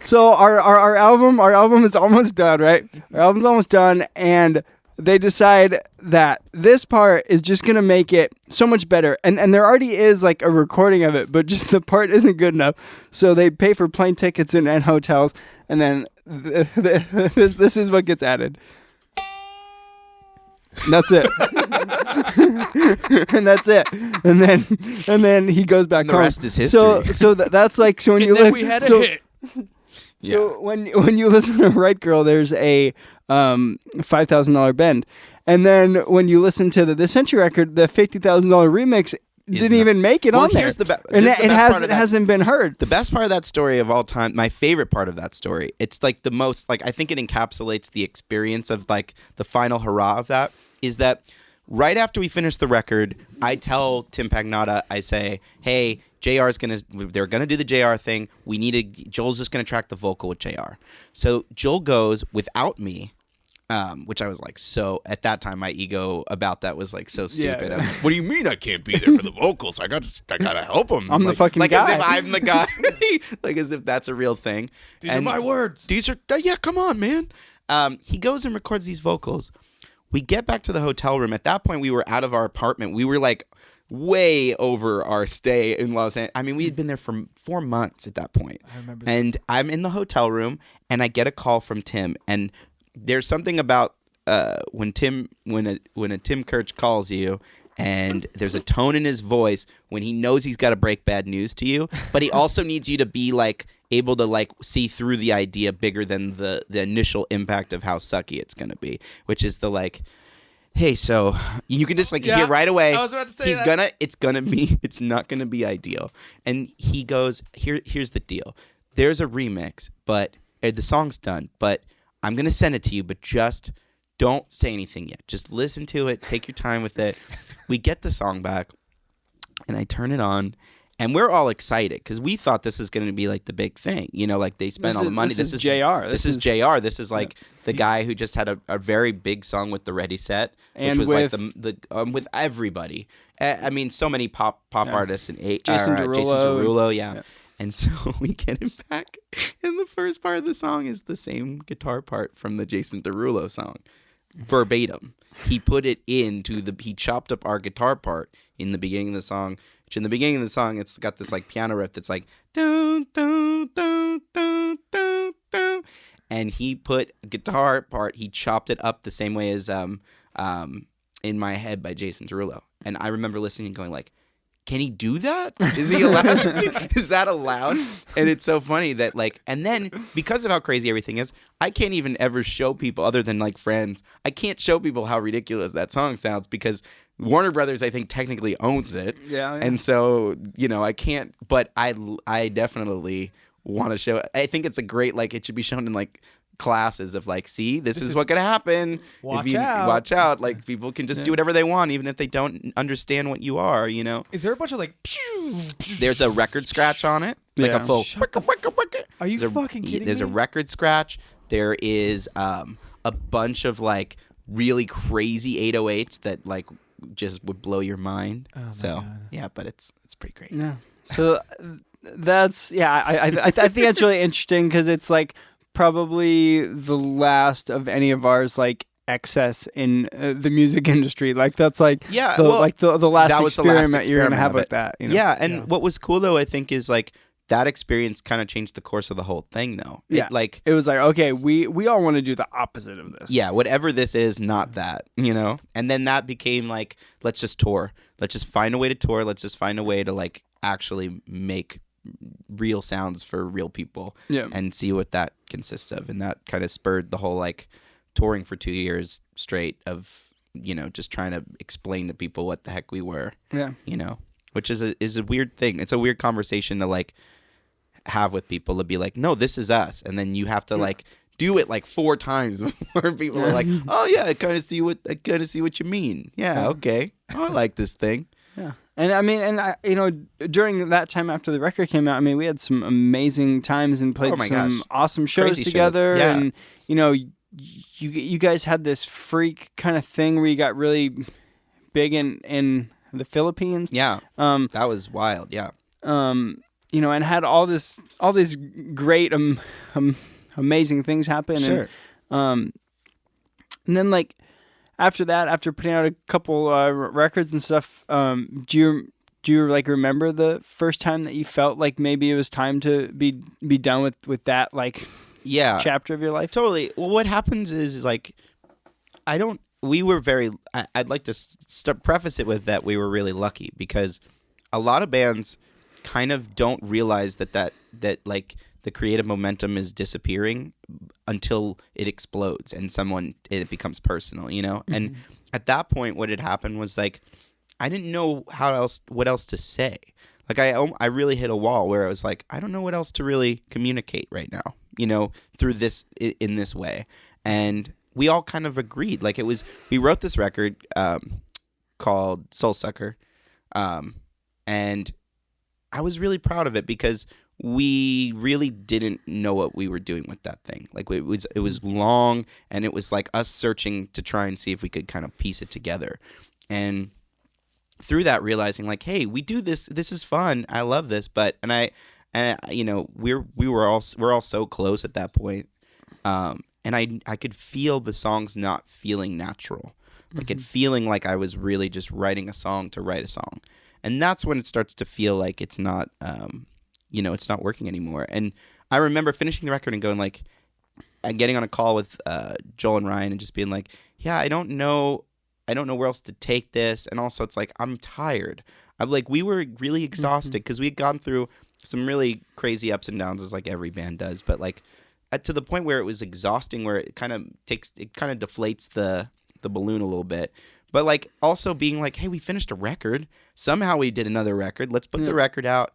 So our album is almost done, right? Our album's almost done, and they decide that this part is just gonna make it so much better. And there already is like a recording of it, but just the part isn't good enough. So they pay for plane tickets and hotels, and then this is what gets added. And that's it. And that's it. And then he goes back And the home. rest is history. So that's like when you And then look. we had a so, hit. Yeah. So when you listen to Right Girl, there's a $5,000 bend, and then when you listen to the Century record, the $50,000 remix didn't not- even make it Well, on there. here's the and this is the it best has part of it that. hasn't been heard. The best part of that story of all time, my favorite part of that story, it's like the most, like I think it encapsulates the experience of like the final hurrah of that, is that right after we finish the record, I tell Tim Pagnotta, I say, hey, they're gonna do the JR thing. Joel's just gonna track the vocal with JR. So Joel goes without me. Which I was like, so at that time, my ego about that was like so stupid. Yeah. I was like, what do you mean I can't be there for the vocals? I gotta help him. I'm the like, fucking like guy. as if I'm the guy, like as if that's a real thing. These are my words. These are yeah, come on, man. He goes and records these vocals. We get back to the hotel room. At that point, we were out of our apartment. We were like way over our stay in Los Angeles. I mean, we had been there for 4 months at that point. I remember that. And I'm in the hotel room, and I get a call from Tim, and there's something about when a Tim Kirch calls you, and there's a tone in his voice when he knows he's got to break bad news to you, but he also needs you to be like able to like see through the idea bigger than the initial impact of how sucky it's gonna be, which is the like, hey, so you can just like Yeah, hear right away. I was about to say it's not gonna be ideal. And he goes, here's the deal. There's a remix, but the song's done, but I'm going to send it to you, but just don't say anything yet. Just listen to it. Take your time with it. We get the song back, and I turn it on, and we're all excited because we thought this is going to be like the big thing. You know, like they spent all the money. This is JR. This is JR. This is like the guy who just had a very big song with the Ready Set, And which was with- like the with everybody. I mean, so many pop artists and Jason Jason Derulo. Derulo, yeah. Yeah. And so we get him back, and the first part of the song is the same guitar part from the Jason Derulo song, verbatim. He put it he chopped up our guitar part in the beginning of the song, which in the beginning of the song, it's got this like piano riff that's like, dun, dun, dun, dun, dun, dun. And he put a guitar part, he chopped it up the same way as In My Head by Jason Derulo. And I remember listening and going like, can he do that? Is he allowed to? Is that allowed? And it's so funny that like, and then because of how crazy everything is, I can't even ever show people other than like friends. I can't show people how ridiculous that song sounds because Warner Brothers, I think, technically owns it. Yeah. And so, I can't, but I definitely want to show it. I think it's a great, like, it should be shown in like classes of like, see, this is what's gonna happen. Watch if you out. Watch out. Like people can just do whatever they want, even if they don't understand what you are. You know. Is there a bunch of like? There's a record scratch on it, like a full. Are you fucking kidding There's me? a record scratch. There is a bunch of like really crazy 808s that like just would blow your mind. Oh my so God. yeah, but it's pretty great. Yeah. So that's I think that's really interesting because it's like probably the last of any of ours like excess in the music industry. Like that's like Yeah, the, well, like the last that was the experiment last you're gonna experiment have of with it. that. You know? Yeah, and what was cool though, I think, is like that experience kind of changed the course of the whole thing though. Yeah. It was like, okay, we all want to do the opposite of this. Yeah, whatever this is, not that, you know? And then that became like, let's just tour. Let's just find a way to tour. Let's just find a way to like actually make real sounds for real people and see what that consists of. And that kind of spurred the whole like touring for 2 years straight of, you know, just trying to explain to people what the heck we were. Yeah. You know, which is a weird thing. It's a weird conversation to like have with people, to be like, no, this is us. And then you have to like do it like 4 times before people are like, oh yeah, I kind of see what you mean. Yeah, okay. I like this thing. Yeah. And I mean, and I, you know, during that time after the record came out, I mean, we had some amazing times and played some awesome shows Crazy together. shows. Yeah. And, you know, you guys had this freak kind of thing where you got really big in the Philippines. Yeah. That was wild. Yeah. You know, and had all these great, amazing things happen. Sure. And then like, after that, after putting out a couple records and stuff, do you like remember the first time that you felt like maybe it was time to be done with that like chapter of your life? Totally. Well, what happens is like we were very. I'd like to preface it with that we were really lucky because a lot of bands kind of don't realize that like the creative momentum is disappearing until it explodes and it becomes personal, you know? Mm-hmm. And at that point, what had happened was like, I didn't know what else to say. Like I really hit a wall where I was like, I don't know what else to really communicate right now, you know, through this, in this way. And we all kind of agreed. Like we wrote this record called Soul Sucker. And I was really proud of it because we really didn't know what we were doing with that thing. Like it was long, and it was like us searching to try and see if we could kind of piece it together. And through that, realizing like, hey, we do this. This is fun. I love this. But you know, we're all so close at that point. And I could feel the songs not feeling natural. Like it feeling like I was really just writing a song to write a song. And that's when it starts to feel like it's not, you know, it's not working anymore. And I remember finishing the record and going like, and getting on a call with Joel and Ryan and just being like, yeah, I don't know where else to take this. And also it's like, I'm tired. I'm like, we were really exhausted because we had gone through some really crazy ups and downs, as like every band does. But like to the point where it was exhausting, where it kind of deflates the balloon a little bit. But like also being like, hey, we finished a record. Somehow we did another record. Let's put the record out.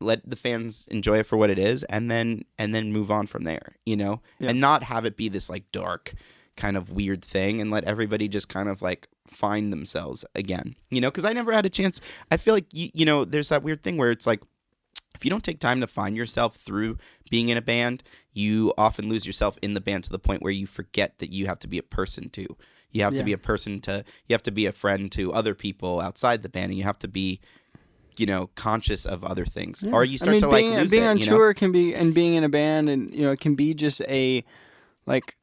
Let the fans enjoy it for what it is, and then move on from there, you know, and not have it be this like dark kind of weird thing, and let everybody just kind of like find themselves again, you know, because I never had a chance. I feel like you know, there's that weird thing where it's like, if you don't take time to find yourself through being in a band, you often lose yourself in the band to the point where you forget that you have to be a person too. You have to be a person you have to be a friend to other people outside the band, and you have to be, you know, conscious of other things, or you start to like lose being it, on you tour know? can be, and being in a band, and you know, it can be just a like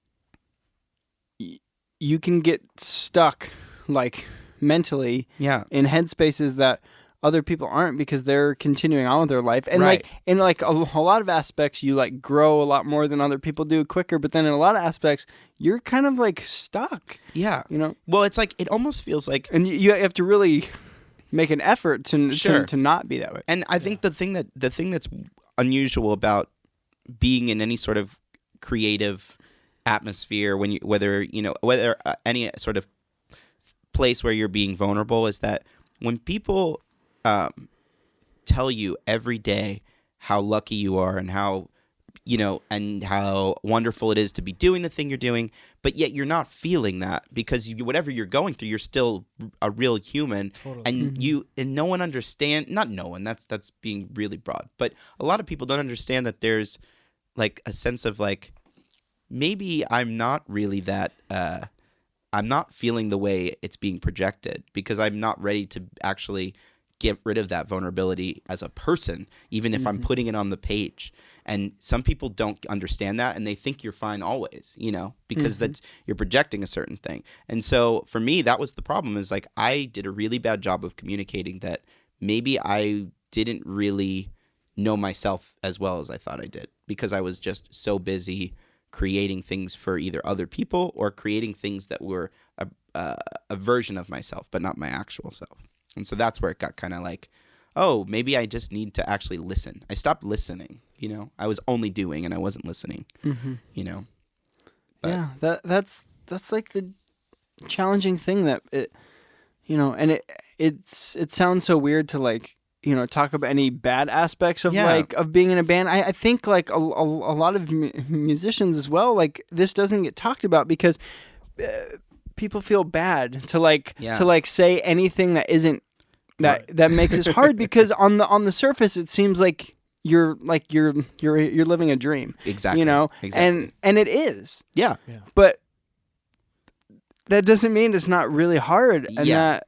you can get stuck like mentally in headspaces that other people aren't, because they're continuing on with their life, and like in like a lot of aspects you like grow a lot more than other people do quicker, but then in a lot of aspects you're kind of like stuck, you know. Well, it's like, it almost feels like, and you have to really make an effort to not be that way. And I think the thing that's unusual about being in any sort of creative atmosphere, whether any sort of place where you're being vulnerable, is that when people tell you every day how lucky you are and how and how wonderful it is to be doing the thing you're doing, but yet you're not feeling that because whatever you're going through, you're still a real human. Totally. And and no one not no one, that's being really broad, but a lot of people don't understand that there's like a sense of like, maybe I'm not really that, I'm not feeling the way it's being projected because I'm not ready to actually get rid of that vulnerability as a person, even if I'm putting it on the page. And some people don't understand that, and they think you're fine always, because that's you're projecting a certain thing. And so for me, that was the problem, is like I did a really bad job of communicating that maybe I didn't really know myself as well as I thought I did, because I was just so busy creating things for either other people or creating things that were a version of myself, but not my actual self. And so that's where it got kind of like, oh, maybe I just need to actually listen. I stopped listening, I was only doing and I wasn't listening, But, yeah, that's like the challenging thing that it, and it sounds so weird to like, talk about any bad aspects of like of being in a band. I think like a lot of musicians as well, like this doesn't get talked about because people feel bad to like say anything that isn't that makes it hard, because on the surface it seems like you're living a dream. Exactly. Exactly. And it is. Yeah. But that doesn't mean it's not really hard. And that,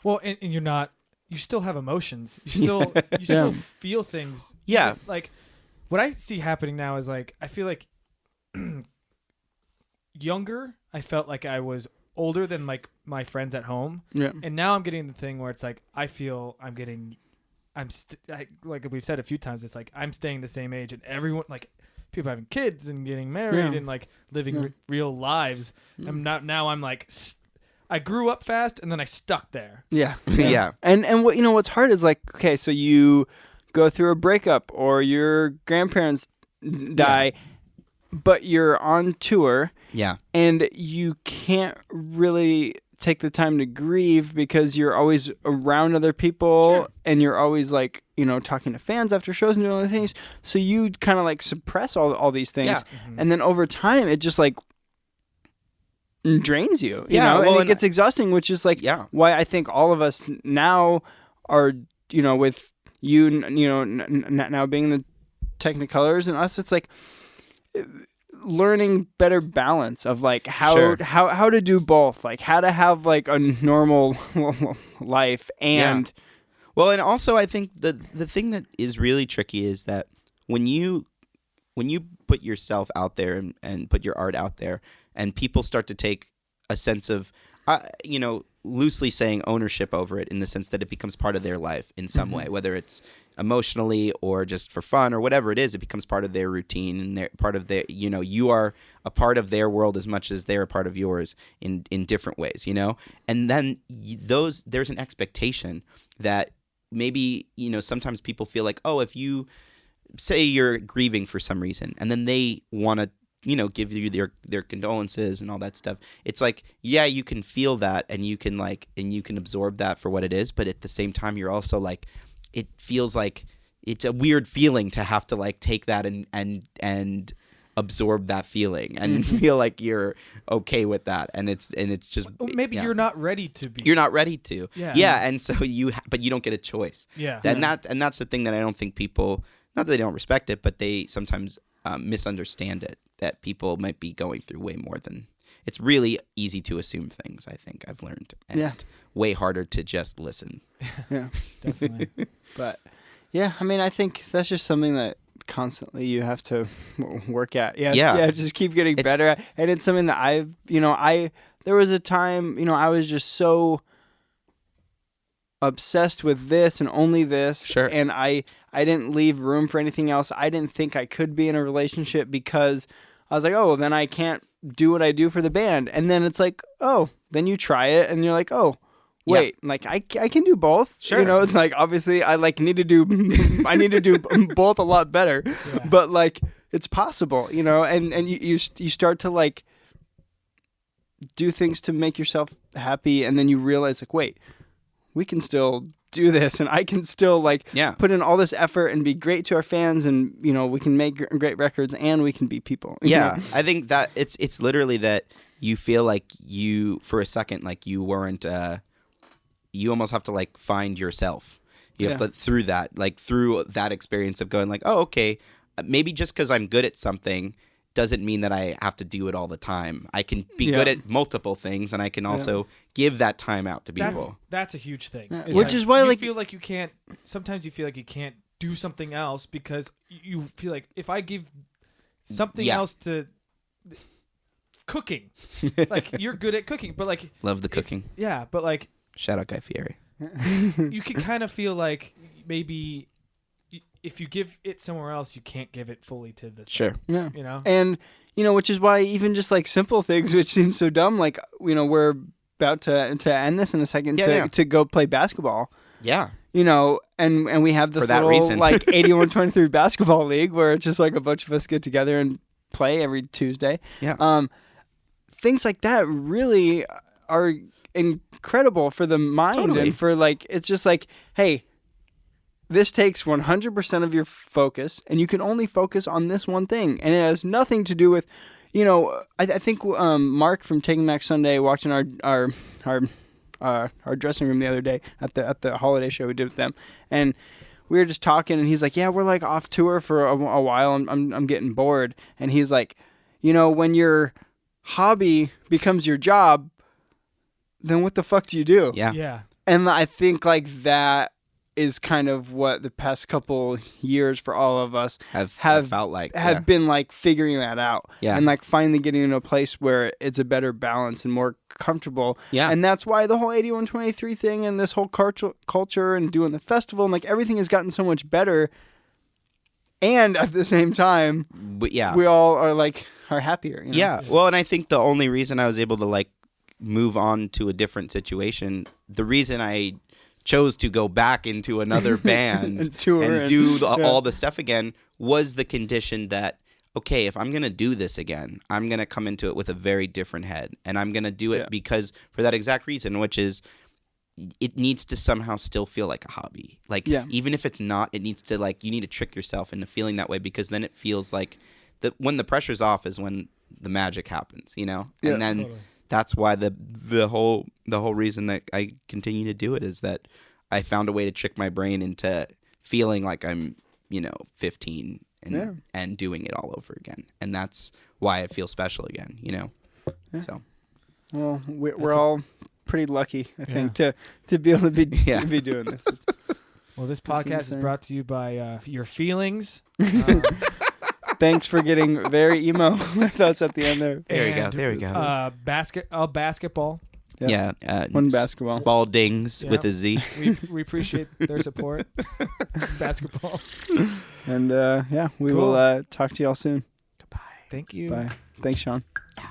well, and you're not. You still have emotions. You still feel things. Yeah. Like what I see happening now is like I feel like younger, I felt like I was older than like my friends at home. Yeah. And now I'm getting the thing where it's like I feel like we've said a few times, it's like I'm staying the same age, and everyone, like people having kids and getting married and like living real lives. I'm not, now I'm like I grew up fast and then I stuck there. Yeah. Yeah. And what what's hard is like, okay, so you go through a breakup or your grandparents die, but you're on tour. Yeah. And you can't really take the time to grieve because you're always around other people and you're always like, talking to fans after shows and doing other things. So you kind of like suppress all these things. Yeah. And then over time it just like drains you, well, and it gets exhausting, which is like why I think all of us now are, with you, now being the Technicolors and us, it's like learning better balance of like how to do both, like how to have like a normal life and well, and also I think the thing that is really tricky is that when you put yourself out there and put your art out there, and people start to take a sense of, loosely saying ownership over it, in the sense that it becomes part of their life in some way, whether it's emotionally or just for fun or whatever it is, it becomes part of their routine and they're part of their, you are a part of their world as much as they're a part of yours in different ways, and then there's an expectation that maybe, sometimes people feel like, oh, if you say you're grieving for some reason and then they want to give you their condolences and all that stuff. It's like, yeah, you can feel that and you can absorb that for what it is. But at the same time, you're also like, it feels like it's a weird feeling to have to like take that and absorb that feeling and feel like you're okay with that. And it's just, maybe you're not ready to be. You're not ready to. Yeah. Yeah. And so but you don't get a choice. Yeah. And that's the thing that I don't think people, not that they don't respect it, but they sometimes misunderstand it, that people might be going through way more than, it's really easy to assume things, I think I've learned, and way harder to just listen. Yeah, definitely. But yeah, I mean, I think that's just something that constantly you have to work at. Yeah, just keep getting better at. And it's something that there was a time, I was just so obsessed with this and only this, and I didn't leave room for anything else. I didn't think I could be in a relationship because I was like, oh, well, then I can't do what I do for the band. And then it's like, oh, then you try it and you're like, oh, wait, like I can do both. Sure. It's like, obviously I like need to do both a lot better, but like it's possible, and you start to like do things to make yourself happy. And then you realize like, wait, we can still do this, and I can still like Yeah. put in all this effort and be great to our fans, and we can make great records, and we can be people. you Yeah, know? I think that it's literally that you feel like you for a second like you weren't. You almost have to like find yourself. You have to through that experience of going like, oh, okay, maybe just because I'm good at something doesn't mean that I have to do it all the time. I can be good at multiple things, and I can also give that time out to people. That's a huge thing. Yeah. Which is why, you like, feel like you can't. Sometimes you feel like you can't do something else because you feel like if I give something else to cooking, like you're good at cooking, but like Love the cooking. Yeah, but like Shout out Guy Fieri. you can kind of feel like maybe if you give it somewhere else, you can't give it fully to the Sure. Yeah. you know. And which is why even just like simple things, which seem so dumb, like we're about to end this in a second to go play basketball. Yeah. And we have this For that little reason. like 8123 basketball league where it's just like a bunch of us get together and play every Tuesday. Yeah. Things like that really are incredible for the mind. Totally. And for like, it's just like, hey, this takes 100% of your focus, and you can only focus on this one thing. And it has nothing to do with, I think Mark from Taking Back Sunday walked in our dressing room the other day at the holiday show we did with them, and we were just talking, and he's like, yeah, we're like off tour for a while. I'm getting bored. And he's like, when your hobby becomes your job, then what the fuck do you do? Yeah. Yeah. And I think like that is kind of what the past couple years for all of us Have felt like. have been like figuring that out. Yeah. And like finally getting into a place where it's a better balance and more comfortable. Yeah. And that's why the whole 8123 thing and this whole culture and doing the festival and like everything has gotten so much better. And at the same time, But yeah. we all are happier. Yeah. Well, and I think the only reason I was able to like move on to a different situation, the reason I chose to go back into another band And tour and and- do yeah. all the stuff again was the condition that, okay, if I'm going to do this again, I'm going to come into it with a very different head. And I'm going to do it because for that exact reason, which is it needs to somehow still feel like a hobby. Like, even if it's not, it needs to like, you need to trick yourself into feeling that way, because then it feels like when the pressure's off is when the magic happens, Yeah. And then that's why the whole reason that I continue to do it is that I found a way to trick my brain into feeling like I'm, 15 and doing it all over again. And that's why I feel special again, Yeah. So. Well, we're all pretty lucky, I think, to be able to be to be doing this. Well, this podcast is insane. brought to you by Your Feelings. Thanks for getting very emo with us at the end there. There we go. Basketball. Yeah. One basketball. Spaldings with a Z. We appreciate their support. Basketballs. And we Cool. will talk to y'all soon. Goodbye. Thank you. Bye. Thanks, Sean. Yeah.